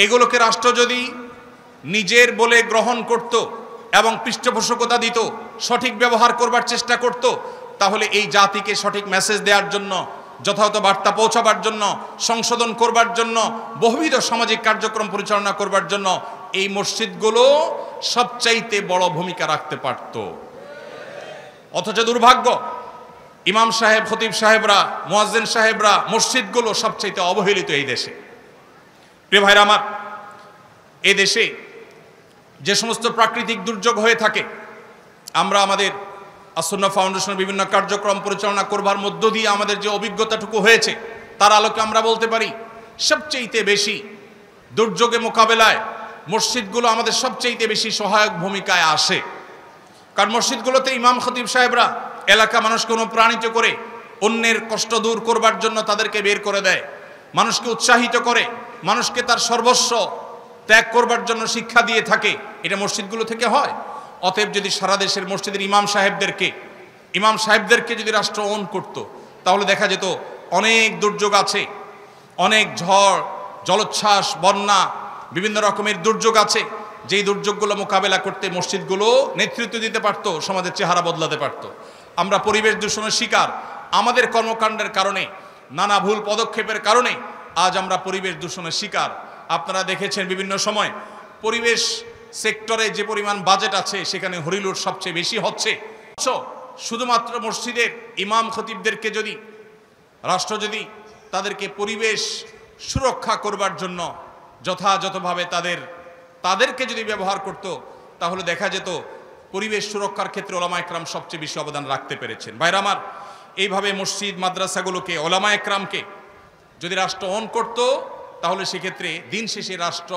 এগুলোকে রাষ্ট্র যদি নিজের বলে গ্রহণ করত এবং পৃষ্ঠপোষকতা দিত, সঠিক ব্যবহার করবার চেষ্টা করত, তাহলে এই জাতিকে সঠিক মেসেজ দেওয়ার জন্য, যথাযথ বার্তা পৌঁছাবার জন্য, সংশোধন করবার জন্য, বহুবিধ সামাজিক কার্যক্রম পরিচালনা করবার জন্য এই মসজিদগুলো সবচাইতে বড় ভূমিকা রাখতে পারত। অথচ দুর্ভাগ্য, ইমাম সাহেব, খতিব সাহেবরা, মুয়াজ্জিন সাহেবরা, মসজিদগুলো সবচাইতে অবহেলিত এই দেশে। প্রিয় ভাইরা আমার, এই দেশে যে সমস্ত প্রাকৃতিক দুর্যোগ হয়ে থাকে, আমরা আমাদের আসুন্নাহ ফাউন্ডেশনের বিভিন্ন কার্যক্রম পরিচালনা করবার মধ্য দিয়ে আমাদের যে অভিজ্ঞতাটুকু হয়েছে তার আলোকে আমরা বলতে পারি সবচেয়ে বেশি দুর্যোগে মোকাবেলায় মসজিদগুলো আমাদের সবচেয়ে বেশি সহায়ক ভূমিকায় আসে। কারণ মসজিদগুলোতে ইমাম খতিব সাহেবরা এলাকা মানুষকে অনুপ্রাণিত করে অন্যের কষ্ট দূর করবার জন্য তাদেরকে বের করে দেয়, মানুষকে উৎসাহিত করে, মানুষকে তার সর্বস্ব ত্যাগ করবার জন্য শিক্ষা দিয়ে থাকে। এটা মসজিদগুলো থেকে হয়। অতএব যদি সারা দেশের মসজিদের ইমাম সাহেবদেরকে যদি রাষ্ট্র অন করত, তাহলে দেখা যেত অনেক দুর্যোগ আছে, অনেক ঝড়, জলোচ্ছ্বাস, বন্যা, বিভিন্ন রকমের দুর্যোগ আছে, যেই দুর্যোগগুলো মোকাবেলা করতে মসজিদগুলো নেতৃত্ব দিতে পারত, সমাজের চেহারা বদলাতে পারত। আমরা পরিবেশ দূষণের শিকার, আমাদের কর্মকাণ্ডের কারণে, নানা ভুল পদক্ষেপের কারণে আজ আমরা পরিবেশ দূষণের শিকার। আপনারা দেখেছেন বিভিন্ন সময় পরিবেশ সেক্টরে যে পরিমাণ বাজেট আছে সেখানে হরিলুট সবচেয়ে বেশি হচ্ছে। শুধুমাত্র মসজিদের ইমাম খতিবদেরকে যদি রাষ্ট্র যদি তাদেরকে পরিবেশ সুরক্ষা করবার জন্য যথাযথভাবে তাদেরকে যদি ব্যবহার করত, তাহলে দেখা যেত পরিবেশ সুরক্ষার ক্ষেত্রে ওলামা একরাম সবচেয়ে বেশি অবদান রাখতে পেরেছেন। ভাইরা আমার, এইভাবে মসজিদ মাদ্রাসাগুলোকে, ওলামা একরামকে যদি রাষ্ট্র অন করত, তাহলে সেক্ষেত্রে দিন শেষে রাষ্ট্র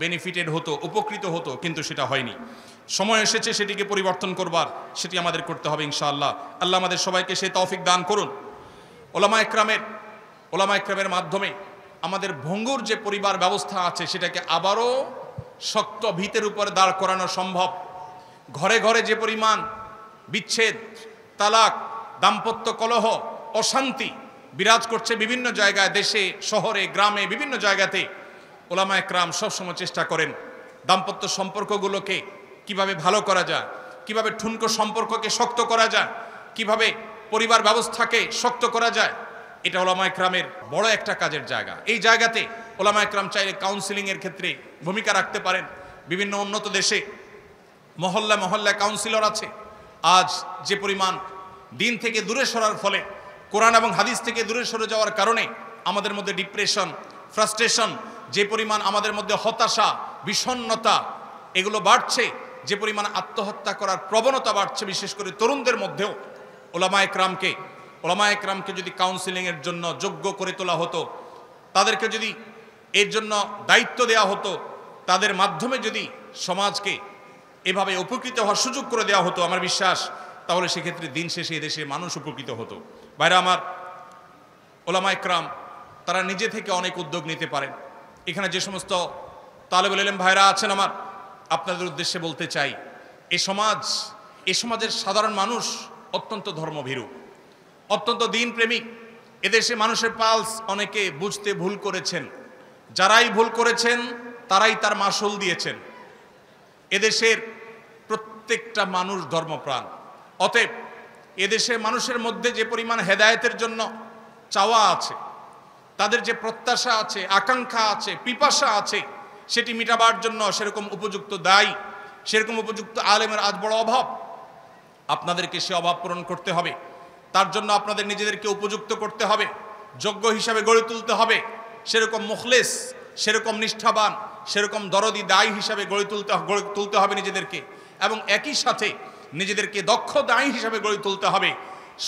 বেনিফিটেড হতো, উপকৃত হতো, কিন্তু সেটা হয়নি। সময় এসেছে সেটিকে পরিবর্তন করবার, সেটি আমাদের করতে হবে ইনশাআল্লাহ। আল্লাহ আমাদের সবাইকে সেই তৌফিক দান করুন। ওলামা একরামের মাধ্যমে আমাদের ভঙ্গুর যে পরিবার ব্যবস্থা আছে সেটাকে আবারও শক্ত ভিতের উপরে দাঁড় করানো সম্ভব। ঘরে ঘরে যে পরিমাণ বিচ্ছেদ, তালাক, দাম্পত্য কলহ, অশান্তি বিরাজ করছে বিভিন্ন জায়গায়, দেশে, শহরে, গ্রামে, বিভিন্ন জায়গাতে, ওলামা একরাম সবসময় চেষ্টা করেন দাম্পত্য সম্পর্কগুলোকে কিভাবে ভালো করা যায়, কিভাবে ঠুনকো সম্পর্ককে শক্ত করা যায়, কিভাবে পরিবার ব্যবস্থাকে শক্ত করা যায়। এটা ওলামা একরামের বড় একটা কাজের জায়গা। এই জায়গাতে ওলামা একরাম চাইলে কাউন্সিলিংয়ের ক্ষেত্রে ভূমিকা রাখতে পারেন। বিভিন্ন উন্নত দেশে মহল্লা কাউন্সিলর আছে। আজ যে পরিমাণ দিন থেকে দূরে সরার ফলে, কোরআন এবং হাদিস থেকে দূরে সরে যাওয়ার কারণে আমাদের মধ্যে ডিপ্রেশন, ফ্রাস্ট্রেশন, যে পরিমাণ আমাদের মধ্যে হতাশা, বিষণ্ণতা এগুলো বাড়ছে, যে পরিমাণ আত্মহত্যা করার প্রবণতা বাড়ছে বিশেষ করে তরুণদের মধ্যেও, ওলামা একরামকে যদি কাউন্সিলিংয়ের জন্য যোগ্য করে তোলা হতো, তাদেরকে যদি এর জন্য দায়িত্ব দেওয়া হতো, তাদের মাধ্যমে যদি সমাজকে এভাবে উপকৃত হওয়ার সুযোগ করে দেওয়া হতো, আমার বিশ্বাস তাহলে সেক্ষেত্রে দিন শেষে এদেশে মানুষ উপকৃত হতো। ভাইরা আমার, ওলামা একরাম তারা নিজে থেকে অনেক উদ্যোগ নিতে পারেন। এখানে যে সমস্ত তালেবুল ইলম ভাইরা আছেন, আমার আপনাদের উদ্দেশ্যে বলতে চাই, এ সমাজের সাধারণ মানুষ অত্যন্ত ধর্মভীরু, অত্যন্ত দিন প্রেমিক। এদেশে মানুষের পালস অনেকে বুঝতে ভুল করেছেন, যারাই ভুল করেছেন তারাই তার মাসুল দিয়েছেন। এদেশের প্রত্যেকটা মানুষ ধর্মপ্রাণ। অতএব এদেশে মানুষের মধ্যে যে পরিমাণ হেদায়েতের জন্য চাওয়া আছে, তাদের যে প্রত্যাশা আছে, আকাঙ্ক্ষা আছে, পিপাসা আছে, সেটি মিটাবার জন্য সেরকম উপযুক্ত দায়ী, সেরকম উপযুক্ত আলেমের আজ বড় অভাব। আপনাদেরকে সে অভাব পূরণ করতে হবে। তার জন্য আপনাদের নিজেদেরকে উপযুক্ত করতে হবে, যোগ্য হিসাবে গড়ে তুলতে হবে, সেরকম মুখলেস, সেরকম নিষ্ঠাবান, সেরকম দরদি দায়ী হিসাবে গড়ে তুলতে হবে নিজেদেরকে, এবং একই সাথে নিজেদেরকে দক্ষ দায়ী হিসাবে গড়ে তুলতে হবে।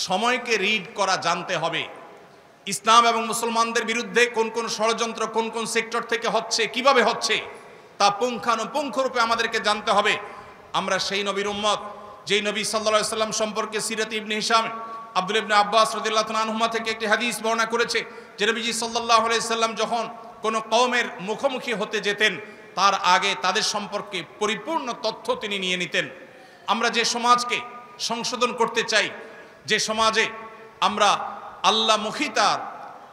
সময়কে রিড করা জানতে হবে। ইসলাম এবং মুসলমানদের বিরুদ্ধে কোন কোন ষড়যন্ত্র কোন কোন সেক্টর থেকে হচ্ছে, কিভাবে হচ্ছে, তা পুঙ্খানুপুঙ্খরূপে আমাদেরকে জানতে হবে। আমরা সেই নবীর উম্মত, যেই নবী সাল্লাল্লাহু আলাইহি সাল্লাম সম্পর্কে সিরাত ইবনে হিশাম আব্দুল ইবনে আব্বাস রাদিয়াল্লাহু তাআলা আনহুমা থেকে একটি হাদিস বর্ণনা করেছে যে নবীজি সাল্লাল্লাহু আলাইহি সাল্লাম যখন কোনো কওমের মুখোমুখি হতে যেতেন, তার আগে তাদের সম্পর্কে পরিপূর্ণ তথ্য তিনি নিয়ে নিতেন। আমরা যে সমাজকে সংশোধন করতে চাই, যে সমাজে আমরা আল্লাহমুখিতার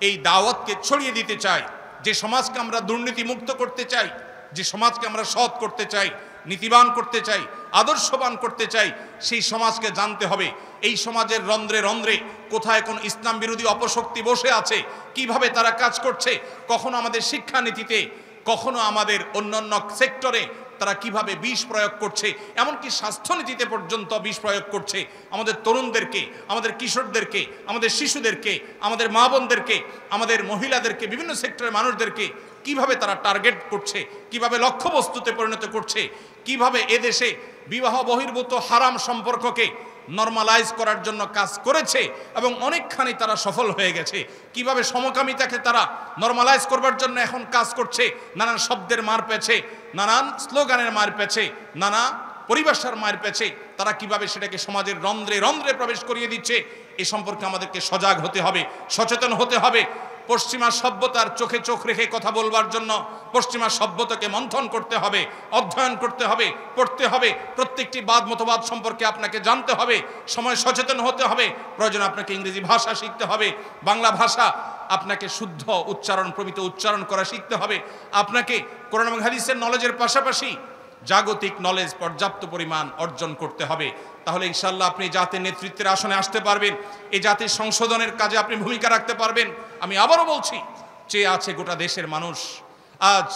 এই দাওয়াতকে ছড়িয়ে দিতে চাই, যে সমাজকে আমরা দুর্নীতিমুক্ত করতে চাই, যে সমাজকে আমরা সৎ করতে চাই, নীতিবান করতে চাই, আদর্শবান করতে চাই, সেই সমাজকে জানতে হবে এই সমাজের রন্ধ্রে রন্ধ্রে কোথায় কোন ইসলাম বিরোধী অপশক্তি বসে আছে, কিভাবে তারা কাজ করছে, কখনো আমাদের শিক্ষানীতিতে, কখনো আমাদের অন্যান্য সেক্টরে তারা কিভাবে বিষ প্রয়োগ করছে, এমনকি স্বাস্থ্যনীতিতে পর্যন্ত বিষ প্রয়োগ করছে। আমাদের তরুণদেরকে, আমাদের কিশোরদেরকে, আমাদের শিশুদেরকে, আমাদের মা বোনদেরকে, আমাদের মহিলাদেরকে, বিভিন্ন সেক্টরের মানুষদেরকে কিভাবে তারা টার্গেট করছে, কিভাবে লক্ষ্যবস্তুতে পরিণত করছে, কিভাবে এদেশে বিবাহ বহির্ভূত হারাম সম্পর্ককে নরমালাইজ করার জন্য কাজ করেছে এবং অনেকখানি তারা সফল হয়ে গেছে, কিভাবে সমকামিতাকে তারা নরমালাইজ করবার জন্য এখন কাজ করছে, নানান শব্দের মার পেছে, নানান স্লোগানের মার পেছে, নানা পরিভাষার মার পেছে, তারা কিভাবে সেটাকে সমাজের রন্ধ্রে রন্ধ্রে প্রবেশ করিয়ে দিচ্ছে। এ সম্পর্কে আমাদেরকে সজাগ হতে হবে, সচেতন হতে হবে। পশ্চিমা সভ্যতার চোখে চোখ রেখে কথা বলবার জন্য পশ্চিমা সভ্যতাকে মন্থন করতে হবে, অধ্যয়ন করতে হবে, পড়তে হবে, প্রত্যেকটি বাদ মতবাদ সম্পর্কে আপনাকে জানতে হবে, সময় সচেতন হতে হবে। প্রয়োজন আপনাকে ইংরেজি ভাষা শিখতে হবে, বাংলা ভাষা আপনাকে শুদ্ধ উচ্চারণ প্রমিত উচ্চারণ করা শিখতে হবে। আপনাকে কোরআন এবং হাদিসের নলেজের পাশাপাশি জাগতিক নলেজ পর্যাপ্ত পরিমাণ অর্জন করতে হবে। তাহলে ইনশাআল্লাহ আপনি জাতির নেতৃত্বের আসনে আসতে পারবেন, এই জাতির সংশোধনের কাজে আপনি ভূমিকা রাখতে পারবেন। আমি আবারও বলছি, চেয়ে আছে গোটা দেশের মানুষ। আজ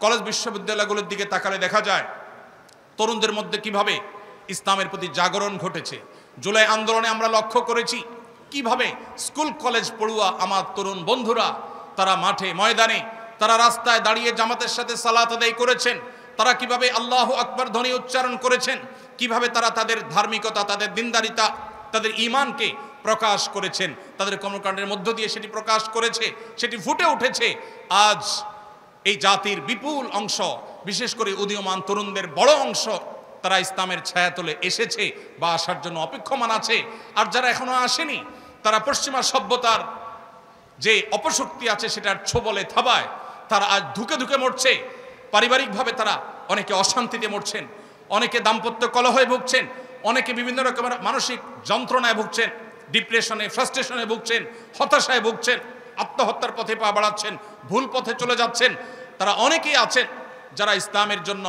কলেজ বিশ্ববিদ্যালয়গুলোর দিকে তাকালে দেখা যায় তরুণদের মধ্যে কিভাবে ইসলামের প্রতি জাগরণ ঘটেছে। জুলাই আন্দোলনে আমরা লক্ষ্য করেছি কিভাবে স্কুল কলেজ পড়ুয়া আমার তরুণ বন্ধুরা তারা মাঠে ময়দানে, তারা রাস্তায় দাঁড়িয়ে জামাতের সাথে সালাত আদায় করেছেন, তারা কিভাবে আল্লাহু আকবার ধ্বনি উচ্চারণ করেছেন, কিভাবে তারা তাদের ধার্মিকতা, তাদের দিনদারিতা, তাদের ঈমানকে প্রকাশ করেছেন, তাদের কর্মকাণ্ডের মধ্য দিয়ে সেটি প্রকাশ করেছে, সেটি ফুটে উঠেছে। আজ এই জাতির বিপুল অংশ, বিশেষ করে উদীয়মান তরুণদের বড় অংশ, তারা ইসলামের ছায়াতলে এসেছে বা আসার জন্য অপেক্ষমান আছে। আর যারা এখনো আসেনি, তারা পশ্চিমা সভ্যতার যে অপশক্তি আছে সেটার ছোবলে থাবায় তারা আজ ধুকে ধুকে মরছে। পারিবারিকভাবে তারা অনেকে অশান্তিতে মরছেন, অনেকে দাম্পত্য কলহে ভুগছেন, অনেকে বিভিন্ন রকমের মানসিক যন্ত্রণায় ভুগছেন, ডিপ্রেশনে, ফ্রাস্ট্রেশনে ভুগছেন, হতাশায় ভুগছেন, আত্মহত্যার পথে পা বাড়াচ্ছেন, ভুল পথে চলে যাচ্ছেন। তারা অনেকেই আছেন যারা ইসলামের জন্য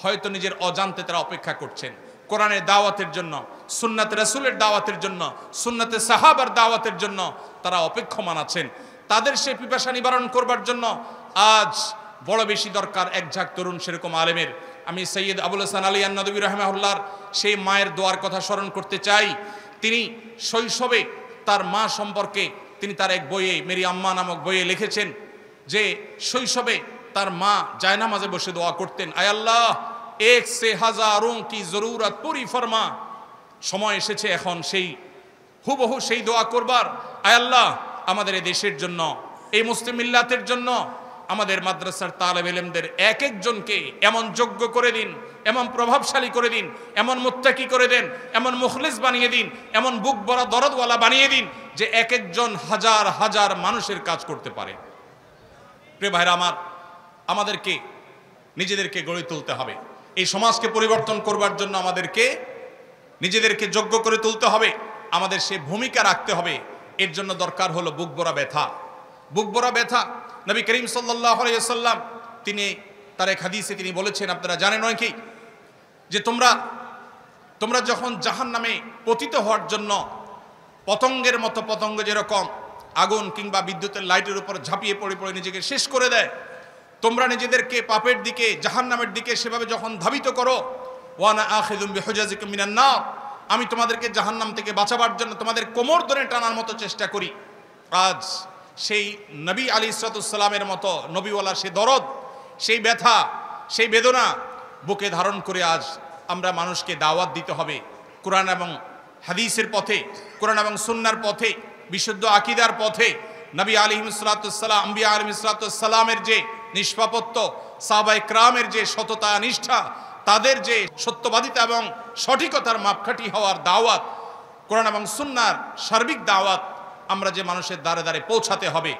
হয়তো নিজের অজান্তে তারা অপেক্ষা করছেন, কোরআনের দাওয়াতের জন্য, সুন্নাতে রাসূলের দাওয়াতের জন্য, সুন্নাতে সাহাবার দাওয়াতের জন্য তারা অপেক্ষমান আছেন। তাদের সেই পিপাসা নিবারণ করবার জন্য আজ বড় বেশি দরকার এক ঝাঁক তরুণ সেরকম আলেমের। আমি সৈয়দ আবুল হাসান আলী আন-নদভী রাহিমাহুল্লাহর সেই মায়ের দোয়ার কথা স্মরণ করতে চাই। তিনি শৈশবে তার মা সম্পর্কে তিনি তার এক বইয়ে, মেরি আম্মা নামক বইয়ে লিখেছেন যে শৈশবে তার মা জায়নামাজে বসে দোয়া করতেন, আয় আল্লাহ এক সে হাজারোं কি জরুরত পুরি ফরমা। সময় এসেছে এখন সেই হুবহু সেই দোয়া করবার। আয় আল্লাহ আমাদের এই দেশের জন্য, এই মুসলিম মিল্লাতের জন্য, আমাদের মাদ্রাসার তালেব ইলমদের এক একজনকে এমন যোগ্য করে দিন, এমন প্রভাবশালী করে দিন, এমন মুত্তাকি করে দেন, এমন মুখলিস বানিয়ে দিন, এমন বুক ভরা দরদওয়ালা বানিয়ে দিন যে এক একজন হাজার হাজার মানুষের কাজ করতে পারে। প্রিয় ভাইরা আমার, আমাদেরকে নিজেদেরকে গড়ে তুলতে হবে। এই সমাজকে পরিবর্তন করবার জন্য আমাদেরকে নিজেদেরকে যোগ্য করে তুলতে হবে, আমাদের সে ভূমিকা রাখতে হবে। এর জন্য দরকার হলো বুক ভরা ব্যথা। বুক ভরা ব্যথা নবী করিম সাল্লাল্লাহু আলাইহি ওয়াসাল্লাম তিনি তার এক হাদিসে তিনি বলেছেন, আপনারা জানেন নাকি, যে তোমরা যখন জাহান্নামে পতিত হওয়ার জন্য পতঙ্গের মতো, পতঙ্গ যেরকম আগুন কিংবা বিদ্যুতের লাইটের উপর ঝাঁপিয়ে পড়ে পড়ে নিজেকে শেষ করে দেয়, তোমরা নিজেদেরকে পাপের দিকে, জাহান্নামের দিকে সেভাবে যখন ধাবিত করো, ওয়ানা আখিযুম বিহুজাজিকুম মিনান নার, আমি তোমাদেরকে জাহান্নাম থেকে বাঁচাবার জন্য তোমাদের কোমর ধরে টানার মতো চেষ্টা করি। আজ সেই নবী আলাইহিস সালামের মতো নবীওয়ালা সে দরদ, সেই ব্যথা, সেই বেদনা বুকে ধারণ করে আজ আমরা মানুষকে দাওয়াত দিতে হবে কোরআন এবং হাদিসের পথে, কোরআন এবং সুন্নাহর পথে, বিশুদ্ধ আকীদার পথে। নবী আলাইহিস সালাম, আম্বিয়া আলাইহিস সালামের যে নিষ্পাপত্য, সাহাবায়ে কেরামের যে সততা নিষ্ঠা, তাদের যে সত্যবাদিতা এবং সঠিকতার মাপকাঠি হওয়ার দাওয়াত, কোরআন এবং সুন্নাহর সার্বিক দাওয়াত আমরা যে মানুষের দ্বারে দ্বারে পৌঁছাতে হবে।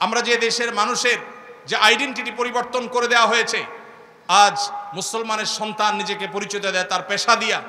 আমরা যে দেশের মানুষের যে আইডেন্টিটি পরিবর্তন করে দেওয়া হয়েছে, আজ মুসলমানের সন্তান নিজেকে পরিচয় দেয় তার পেশা দিয়া,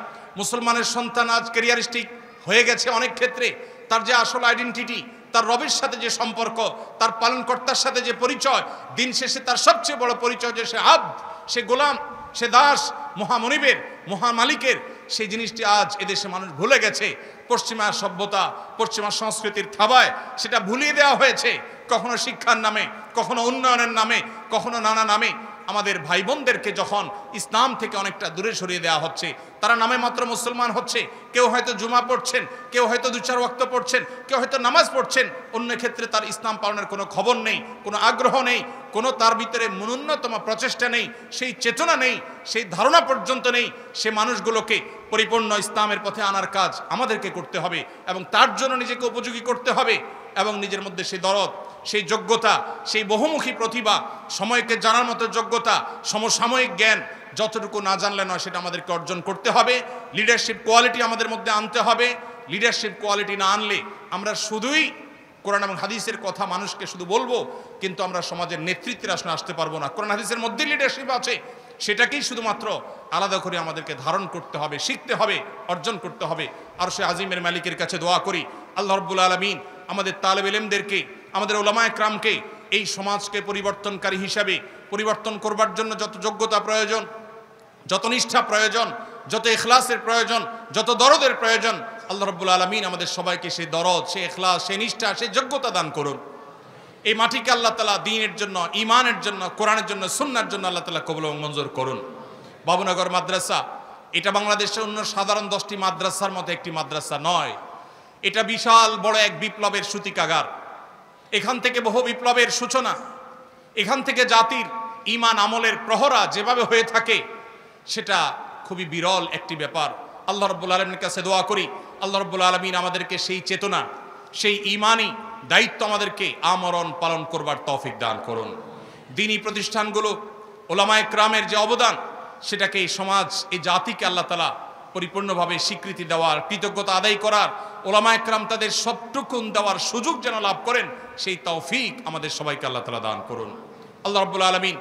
মুসলমানের সন্তান আজ ক্যারিয়ারিস্টিক হয়ে গেছে অনেক ক্ষেত্রে। তার যে আসল আইডেন্টিটি, তার রবের সাথে যে সম্পর্ক, তার পালনকর্তার সাথে যে পরিচয়, দিন শেষে তার সবচেয়ে বড় পরিচয় যে সে আব্দ, সে গোলাম, সে দাস, মহামনিবের, মহামালিকের, সেই জিনিসটি আজ এদেশে মানুষ ভুলে গেছে। পশ্চিমা সভ্যতা, পশ্চিমা সংস্কৃতির থাবায় সেটা ভুলিয়ে দেওয়া হয়েছে, কখনো শিক্ষার নামে, কখনো উন্নয়নের নামে, কখনো নানা নামে। আমাদের ভাই বোনদেরকে যখন ইসলাম থেকে অনেকটা দূরে সরিয়ে দেওয়া হচ্ছে, তারা নামে মাত্র মুসলমান হচ্ছে, কেউ হয়তো জুমা পড়ছেন, কেউ হয়তো 2-4 ওয়াক্ত পড়ছেন, কেউ হয়তো নামাজ পড়ছেন, অন্য ক্ষেত্রে তার ইসলাম পালনের কোনো খবর নেই, কোনো আগ্রহ নেই, কোনো তার ভিতরে ন্যূনতম প্রচেষ্টা নেই, সেই চেতনা নেই, সেই ধারণা পর্যন্ত নেই। সে মানুষগুলোকে পরিপূর্ণ ইসলামের পথে আনার কাজ আমাদেরকে করতে হবে এবং তার জন্য নিজেকে উপযোগী করতে হবে এবং নিজের মধ্যে সেই দরদ, সেই যোগ্যতা, সেই বহুমুখী প্রতিভা, সময়কে জানার মতো যোগ্যতা, সমসাময়িক জ্ঞান যতটুকু না জানলে নয় সেটা আমাদেরকে অর্জন করতে হবে। লিডারশিপ কোয়ালিটি আমাদের মধ্যে আনতে হবে। লিডারশিপ কোয়ালিটি না আনলে আমরা শুধুই কোরআন এবং হাদিসের কথা মানুষকে শুধু বলবো, কিন্তু আমরা সমাজের নেতৃত্বের আসনে আসতে পারবো না। কোরআন হাদিসের মধ্যে লিডারশিপ আছে, সেটাকেই শুধুমাত্র আলাদা করে আমাদেরকে ধারণ করতে হবে, শিখতে হবে, অর্জন করতে হবে। আর সে আজিমের মালিকের কাছে দোয়া করি, আল্লাহ রাব্বুল আলামিন আমাদের তালেব ইলমদেরকে, আমাদের উলামায়ে কেরামকে এই সমাজকে পরিবর্তনকারী হিসাবে পরিবর্তন করবার জন্য যত যোগ্যতা প্রয়োজন, যত নিষ্ঠা প্রয়োজন, যত ইখলাসের প্রয়োজন, যত দরদের প্রয়োজন, আল্লাহ রাব্বুল আলামিন আমাদের সবাইকে সেই দরদ, সেই ইখলাস, সেই নিষ্ঠা, সেই যোগ্যতা দান করুন। এই মাটিকে আল্লাহ তাআলা দ্বীনের জন্য, ঈমানের জন্য, কোরআনের জন্য, সুন্নাহর জন্য আল্লাহ তাআলা কবুল এবং মঞ্জুর করুন। বাবুনগর মাদ্রাসা এটা বাংলাদেশের অন্য সাধারণ 10টি মাদ্রাসার মতো একটি মাদ্রাসা নয়। এটা বিশাল বড় এক বিপ্লবের সূতিকাগার। এখান থেকে বহু বিপ্লবের সূচনা, এখান থেকে জাতির ঈমান আমলের প্রহরা যেভাবে হয়ে থাকে সেটা খুবই বিরল একটি ব্যাপার। আল্লাহ রাব্বুল আলামিনের কাছে দোয়া করি, আল্লাহ রাব্বুল আলামিন আমাদেরকে সেই চেতনা, সেই ঈমানি দায়িত্ব আমাদেরকে আমরণ পালন করবার তৌফিক দান করুন। দ্বীনি প্রতিষ্ঠানগুলো, উলামায়ে কেরামের যে অবদান, সেটাকে এই সমাজ, এই জাতিকে আল্লাহ তাআলা পরিপূর্ণভাবে স্বীকৃতি দেওয়ার, কৃতজ্ঞতা আদায় করার, উলামায়ে কেরাম তাদের সবটুকুন দেওয়ার সুযোগ যেন লাভ করেন, সেই তৌফিক আমাদের সবাইকে আল্লাহ তাআলা দান করুন। আল্লাহ রাব্বুল আলামিন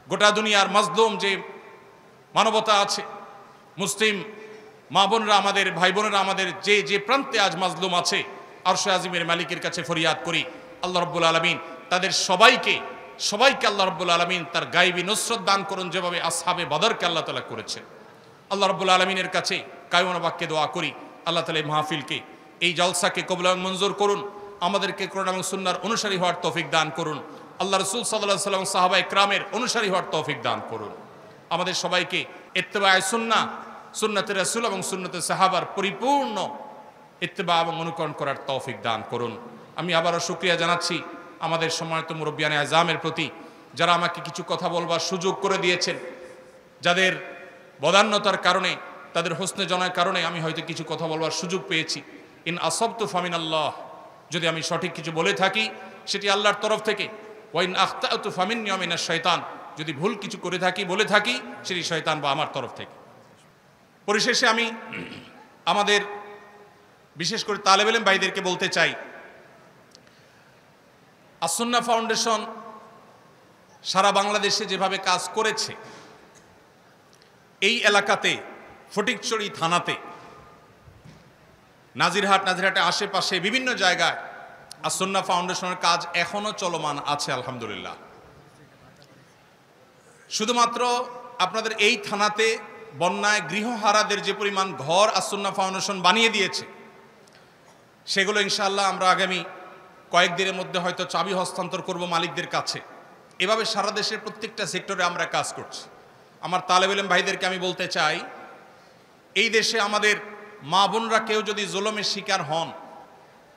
গোটা দুনিয়ার মাজলুম যে মানবতা আছে, মুসলিম মা বোনরা, আমাদের ভাই বোনেরা, আমাদের যে যে প্রান্তে আজ মাজলুম আছে, আরশে আজিমের মালিকের কাছে ফরিয়াদ করি, আল্লাহ রাব্বুল আলামিন তাদের সবাইকে আল্লাহ রাব্বুল আলামিন তার গায়বী নুসরত দান করুন, যেভাবে আসহাবে বদরকে আল্লাহ তাআলা করেছেন। আল্লাহ রাব্বুল আলামিনের কাছে কায়মনা বাক্যে দোয়া করি, আল্লাহ তাআলা এই মাহফিলকে, এই জলসাকে কবুল এবং মঞ্জুর করুন। আমাদেরকে কোরআন এবং সুন্নাহর অনুসারী হওয়ার তৌফিক দান করুন। আল্লাহ রাসূল সাল্লাল্লাহু আলাইহি ওয়াসাল্লাম, সাহাবায়ে কেরামের অনুসারী হওয়ার তৌফিক দান করুন। আমাদের সবাইকে ইত্তেবায়ে সুন্নাহ, সুন্নাতে রাসূল এবং সুন্নাতে সাহাবার পরিপূর্ণ ইত্তেবা এবং অনুকরণ করার তৌফিক দান করুন। আমি আবারও শুকরিয়া জানাচ্ছি আমাদের সম্মানিত মুরব্বিয়ানে আযমের প্রতি, যারা আমাকে কিছু কথা বলবার সুযোগ করে দিয়েছেন, যাদের বদান্যতার কারণে, তাদের হোসনে জনের কারণে আমি হয়তো কিছু কথা বলবার সুযোগ পেয়েছি। ইন আসাবতু ফামিনাল্লাহ, যদি আমি সঠিক কিছু বলে থাকি সেটি আল্লাহর তরফ থেকে, ওয়া ইন আখতাতু ফামিন্নী ওয়া মিনাশ শাইতান, যদি ভুল কিছু করে থাকি, বলে থাকি, সেটি শয়তান বা আমার তরফ থেকে। পরিশেষে আমি আমাদের বিশেষ করে তালেব ইলম ভাইদেরকে বলতে চাই, আস-সুন্নাহ ফাউন্ডেশন সারা বাংলাদেশে যেভাবে কাজ করেছে, এই এলাকাতে ফটিকছড়ি থানাতে, নাজিরহাটের আশেপাশে বিভিন্ন জায়গায় আস-সুন্নাহ ফাউন্ডেশনের কাজ এখনো চলমান আছে আলহামদুলিল্লাহ। শুধুমাত্র আপনাদের এই থানাতে বন্যায় গৃহহারাদের যে পরিমাণ ঘর আস-সুন্নাহ ফাউন্ডেশন বানিয়ে দিয়েছে, সেগুলো ইনশাআল্লাহ আমরা আগামী কয়েকদিনের মধ্যে হয়তো চাবি হস্তান্তর করব মালিকদের কাছে। এভাবে সারা দেশের প্রত্যেকটা সেক্টরে আমরা কাজ করছি। আমার তালেব ইলম ভাইদেরকে আমি বলতে চাই, এই দেশে আমাদের মা বোনরা কেউ যদি জুলুমের শিকার হন,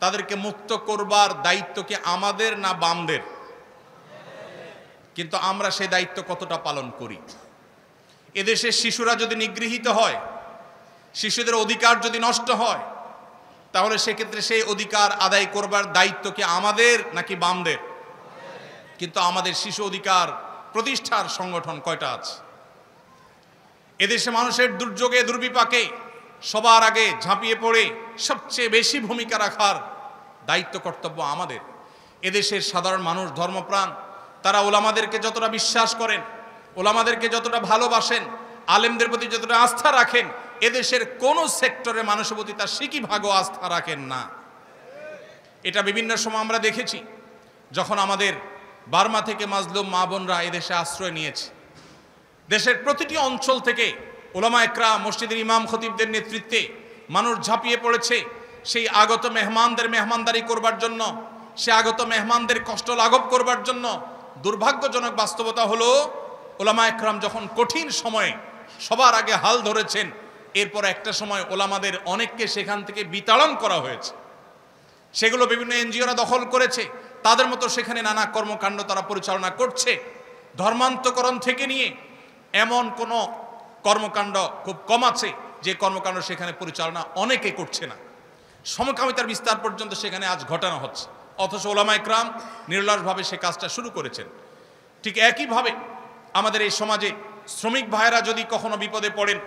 তাদেরকে মুক্ত করবার দায়িত্ব কি আমাদের না বামদের? কিন্তু আমরা সেই দায়িত্ব কতটা পালন করি? এদেশের শিশুরা যদি নিগৃহীত হয়, শিশুদের অধিকার যদি নষ্ট হয়, তাহলে সেক্ষেত্রে সেই অধিকার আদায় করবার দায়িত্ব কি আমাদের নাকি বামদের? কিন্তু আমাদের শিশু অধিকার প্রতিষ্ঠার সংগঠন কয়টা আছে? এদেশে মানুষের দুর্যোগে, দুর্বিপাকে সবার আগে ঝাঁপিয়ে পড়ে সবচেয়ে বেশি ভূমিকা রাখার দায়িত্ব, কর্তব্য আমাদের। এদেশের সাধারণ মানুষ ধর্মপ্রাণ, তারা ওলামাদেরকে যতটা বিশ্বাস করেন, ওলামাদেরকে যতটা ভালোবাসেন, আলেমদের প্রতি যতটা আস্থা রাখেন, এদেশের কোন সেক্টরে মানুষের প্রতি তার সিকি ভাগও আস্থা রাখেন না। এটা বিভিন্ন সময় আমরা দেখেছি, যখন আমাদের বার্মা থেকে মাজলুম মা বোনরা এদেশে আশ্রয় নিয়েছে। দেশের প্রতিটি অঞ্চল থেকে উলামায়ে কেরাম, মসজিদের ইমাম খতিবদের নেতৃত্বে মানুষ ঝাঁপিয়ে পড়েছে সেই আগত মেহমানদের মেহমানদারি করবার জন্য, সে আগত মেহমানদের কষ্ট লাঘব করবার জন্য। দুর্ভাগ্যজনক বাস্তবতা হলো, ওলামা একরাম যখন কঠিন সময়ে সবার আগে হাল ধরেছেন, এরপর একটা সময় ওলামাদের অনেককে সেখান থেকে বিতাড়ন করা হয়েছে। সেগুলো বিভিন্ন এনজিওরা দখল করেছে, তাদের মতো সেখানে নানা কর্মকাণ্ড তারা পরিচালনা করছে। ধর্মান্তকরণ থেকে নিয়ে এমন কোনো কর্মকাণ্ড খুব কম আছে যে কর্মকাণ্ড সেখানে পরিচালনা অনেকে করছে না। সমকামিতার বিস্তার পর্যন্ত সেখানে আজ ঘটানো হচ্ছে, অথচ ওলামা একরাম নির্লসভাবে সে কাজটা শুরু করেছেন। ঠিক একইভাবে আমাদের এই সমাজে শ্রমিক ভাইয়েরা যদি কখনো বিপদে পড়েন,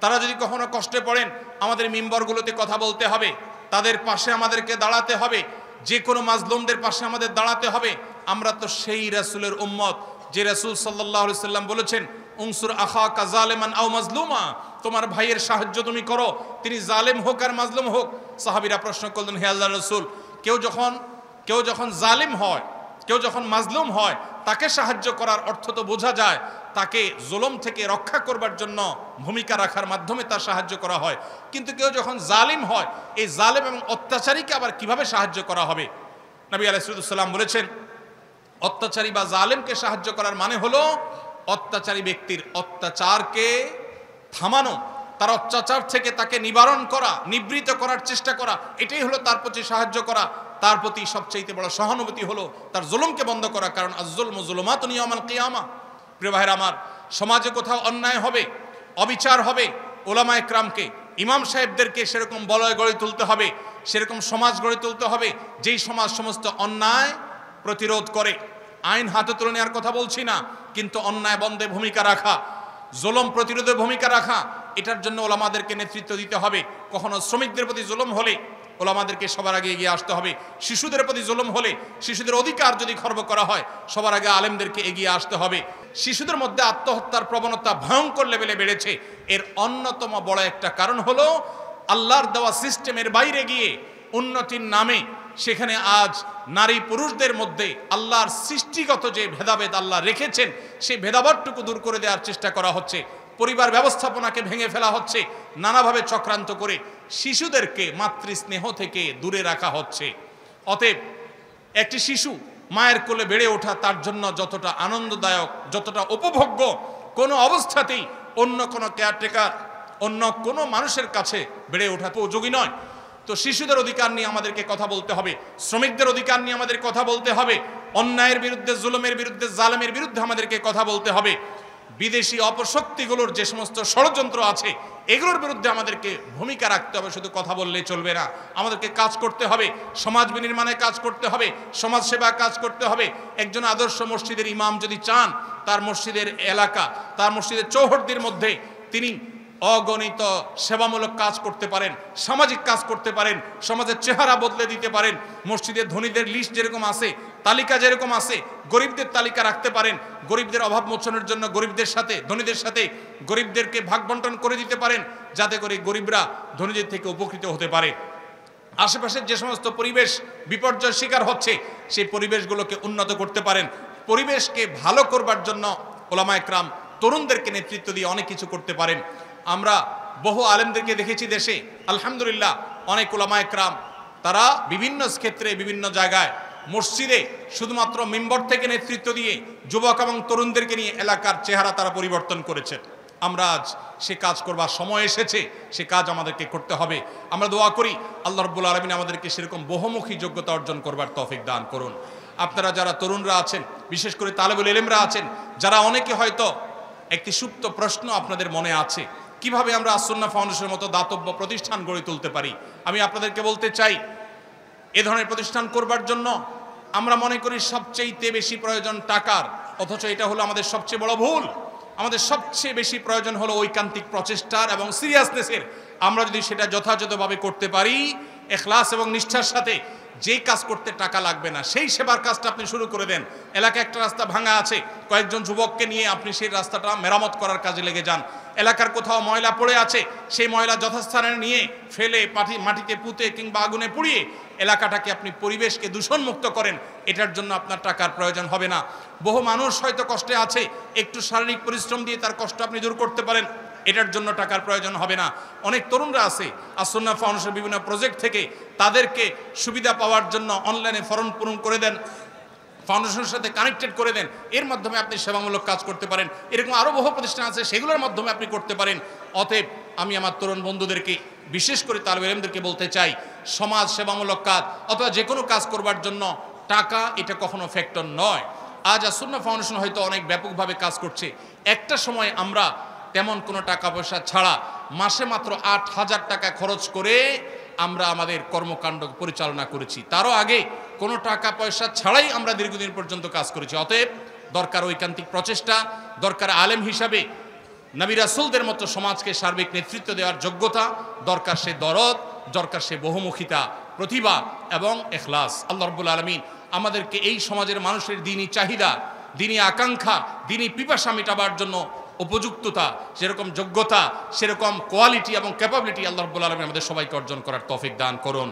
তারা যদি কখনো কষ্টে পড়েন, আমাদের মিম্বরগুলোতে কথা বলতে হবে, তাদের পাশে আমাদেরকে দাঁড়াতে হবে, যে কোনো মাজলুমদের পাশে আমাদের দাঁড়াতে হবে। আমরা তো সেই রাসূলের উম্মত যে রাসূল সাল্লাল্লাহু আলাইহি সাল্লাম বলেছেন, উনসুর আখাকা জালিমান আও মাজলুমা, তোমার ভাইয়ের সাহায্য তুমি করো, তিনি জালেম হোক আর মাজলুম হোক। সাহাবীরা প্রশ্ন করলেন, হে আল্লাহর রাসূল, কেউ যখন জালিম হয়, কেউ যখন মাজলুম হয়, তাকে সাহায্য করার অর্থ তো বোঝা যায় তাকে জুলুম থেকে রক্ষা করবার জন্য ভূমিকা রাখার মাধ্যমে তার সাহায্য করা হয়, কিন্তু কেউ যখন জালিম হয়, এই জালিম এবং অত্যাচারীকে আবার কিভাবে সাহায্য করা হবে? নবী আলাইহিস সালাম বলেছেন, অত্যাচারী বা জালিমকে সাহায্য করার মানে হলো অত্যাচারী ব্যক্তির অত্যাচারকে থামানো, তার অত্যাচার থেকে তাকে নিবারণ করা, নিবৃত করার চেষ্টা করা, এটাই হলো তার প্রতি সাহায্য করা। তার প্রতি সবচেয়ে বড় সহানুভূতি হলো তার জুলুমকে বন্ধ করা, কারণ আয-যুলমু যুলুমাতুন ইয়াওমাল কিয়ামা। প্রিয় ভাইরা আমার, সমাজে কোথাও অন্যায় হবে, অবিচার হবে, ওলামা একরামকে, ইমাম সাহেবদেরকে সেরকম বলয় গড়ে তুলতে হবে, সেরকম সমাজ গড়ে তুলতে হবে যেই সমাজ সমস্ত অন্যায় প্রতিরোধ করে। আইন হাতে তুলে নেওয়ার কথা বলছি না, কিন্তু অন্যায় বন্ধে ভূমিকা রাখা, জুলুম প্রতিরোধে ভূমিকা রাখা, এটার জন্য ওলামাদেরকে নেতৃত্ব দিতে হবে। কখনো শ্রমিকদের প্রতি জুলুম হলে ওলামাদেরকে সবার আগে এগিয়ে আসতে হবে, শিশুদের প্রতি জুলুম হলে, শিশুদের অধিকার যদি খর্ব করা হয়, সবার আগে আলেমদেরকে এগিয়ে আসতে হবে। শিশুদের মধ্যে আত্মহত্যার প্রবণতা ভয়ঙ্কর লেভেলে বেড়েছে, এর অন্যতম বড় একটা কারণ হলো আল্লাহর দেওয়া সিস্টেমের বাইরে গিয়ে উন্নতির নামে সেখানে আজ নারী পুরুষদের মধ্যে আল্লাহর সৃষ্টিগত যে ভেদাভেদ আল্লাহ রেখেছেন, সেই ভেদাভেদটুকু দূর করে দেওয়ার চেষ্টা করা হচ্ছে। পরিবার ব্যবস্থাপনাকে ভেঙে ফেলা হচ্ছে, নানাভাবে চক্রান্ত করে শিশুদেরকে মাতৃস্নেহ থেকে দূরে রাখা হচ্ছে। অতএব একটি শিশু মায়ের কোলে বেড়ে ওঠা তার জন্য যতটা আনন্দদায়ক, যতটা উপভোগ্য, কোনো অবস্থাতেই অন্য কোনো কেয়ারটেকার, অন্য কোনো মানুষের কাছে বেড়ে ওঠা উপযোগী নয়। তো শিশুদের অধিকার নিয়ে আমাদেরকে কথা বলতে হবে, শ্রমিকদের অধিকার নিয়ে আমাদের কথা বলতে হবে, অন্যায়ের বিরুদ্ধে, জুলুমের বিরুদ্ধে, জালেমের বিরুদ্ধে আমাদেরকে কথা বলতে হবে। বিদেশি অপশক্তিগুলোর যে সমস্ত ষড়যন্ত্র আছে, এগুলোর বিরুদ্ধে আমাদেরকে ভূমিকা রাখতে হবে। শুধু কথা বললেই চলবে না, আমাদেরকে কাজ করতে হবে, সমাজ বিনির্মাণে কাজ করতে হবে, সমাজ সেবা কাজ করতে হবে। একজন আদর্শ মসজিদের ইমাম যদি চান তার মসজিদের এলাকা, তার মসজিদের চৌহদ্দির মধ্যে তিনি অগণিত সেবামূলক কাজ করতে পারেন, সামাজিক কাজ করতে পারেন, সমাজের চেহারা বদলে দিতে পারেন। মসজিদের ধনীদের লিস্ট যেরকম আছে, তালিকা যেরকম আছে, গরিবদের তালিকা রাখতে পারেন। গরিবদের অভাব মোচনের জন্য গরিবদের সাথে, ধনীদের সাথে গরিবদেরকে ভাগ বন্টন করে দিতে পারেন, যাতে করে গরিবরা ধনীদের থেকে উপকৃত হতে পারে। আশেপাশের যে সমস্ত পরিবেশ বিপর্যয়ের শিকার হচ্ছে, সেই পরিবেশগুলোকে উন্নত করতে পারেন। পরিবেশকে ভালো করবার জন্য ওলামা একরাম তরুণদেরকে নেতৃত্ব দিয়ে অনেক কিছু করতে পারেন। আমরা বহু আলেমদেরকে দেখেছি দেশে, আলহামদুলিল্লাহ, অনেক ওলামা একরাম তারা বিভিন্ন ক্ষেত্রে, বিভিন্ন জায়গায়, মসজিদে শুধুমাত্র মিম্বর থেকে নেতৃত্ব দিয়ে যুবক এবং তরুণদেরকে নিয়ে এলাকার চেহারা তারা পরিবর্তন করেছে। আমরা আজ সে কাজ করবার সময় এসেছে, সে কাজ আমাদেরকে করতে হবে। আমরা দোয়া করি আল্লাহ রাব্বুল আলামিন আমাদেরকে সেরকম বহুমুখী যোগ্যতা অর্জন করবার তৌফিক দান করুন। আপনারা যারা তরুণরা আছেন, বিশেষ করে তালেবুল ইলমরা আছেন, যারা অনেকে হয়তো একটি সুপ্ত প্রশ্ন আপনাদের মনে আছে, কিভাবে আমরা আস-সুন্নাহ ফাউন্ডেশনের মতো দাতব্য প্রতিষ্ঠান গড়ে তুলতে পারি। আমি আপনাদেরকে বলতে চাই, এ ধরনের প্রতিষ্ঠান করবার জন্য আমরা মনে করি সবচেয়ে বেশি প্রয়োজন টাকার, অথচ এটা হলো আমাদের সবচেয়ে বড় ভুল। আমাদের সবচেয়ে বেশি প্রয়োজন হলো ঐকান্তিক প্রচেষ্টার এবং সিরিয়াসনেসের। আমরা যদি সেটা যথাযথভাবে করতে পারি, ইখলাস এবং নিষ্ঠার সাথে, যেই কাজ করতে টাকা লাগবে না সেই সেবার কাজটা আপনি শুরু করে দেন। এলাকায় একটা রাস্তা ভাঙা আছে, কয়েকজন যুবককে নিয়ে আপনি সেই রাস্তাটা মেরামত করার কাজে লেগে যান। এলাকার কোথাও ময়লা পড়ে আছে, সেই ময়লা যথাস্থানে নিয়ে ফেলে মাটিতে পুঁতে কিংবা আগুনে পুড়িয়ে এলাকাটাকে আপনি পরিবেশকে দূষণমুক্ত করেন। এটার জন্য আপনার টাকার প্রয়োজন হবে না। বহু মানুষ হয়তো কষ্টে আছে, একটু শারীরিক পরিশ্রম দিয়ে তার কষ্ট আপনি দূর করতে পারেন, এটার জন্য টাকার প্রয়োজন হবে না। অনেক তরুণরা আছে আস-সুন্নাহ ফাউন্ডেশনের বিভিন্ন প্রজেক্ট থেকে তাদেরকে সুবিধা পাওয়ার জন্য অনলাইনে ফর্ম পূরণ করে দেন। ফাউন্ডেশনের সাথে কানেক্টেড করে দেন, এর মাধ্যমে আপনি সেবামূলক কাজ করতে পারেন। এরকম আরও বহু প্রতিষ্ঠান আছে, সেগুলোর মাধ্যমে আপনি করতে পারেন। অতএব আমি আমার তরুণ বন্ধুদেরকে, বিশেষ করে তালেবে ইলমদেরকে বলতে চাই, সমাজ সেবামূলক কাজ অথবা যে কোনো কাজ করবার জন্য টাকা এটা কখনো ফ্যাক্টর নয়। আজ আসুন্নাহ ফাউন্ডেশন হয়তো অনেক ব্যাপকভাবে কাজ করছে, একটা সময় আমরা তেমন কোনো টাকা পয়সা ছাড়া মাসে মাত্র 8,000 টাকা খরচ করে আমরা আমাদের কর্মকাণ্ড পরিচালনা করেছি। তারও আগে কোনো টাকা পয়সা ছাড়াই আমরা দীর্ঘদিন পর্যন্ত কাজ করেছি। অতএব দরকার ঐকান্তিক প্রচেষ্টা, দরকার আলেম হিসাবে নবী রাসূলদের মতো সমাজকে সার্বিক নেতৃত্ব দেওয়ার যোগ্যতা, দরকার সে দরদ, দরকার সে বহুমুখিতা, প্রতিভা এবং ইখলাস। আল্লাহ রাব্বুল আলামিন আমাদেরকে এই সমাজের মানুষের দ্বীনি চাহিদা, দ্বীনি আকাঙ্ক্ষা, দ্বীনি পিপাসা মেটাবার জন্য উপযুক্ততা, সেরকম যোগ্যতা, সেরকম কোয়ালিটি এবং ক্যাপাবিলিটি আল্লাহ রাব্বুল আলামিন আমাদের সবাইকে অর্জন করার তৌফিক দান করুন।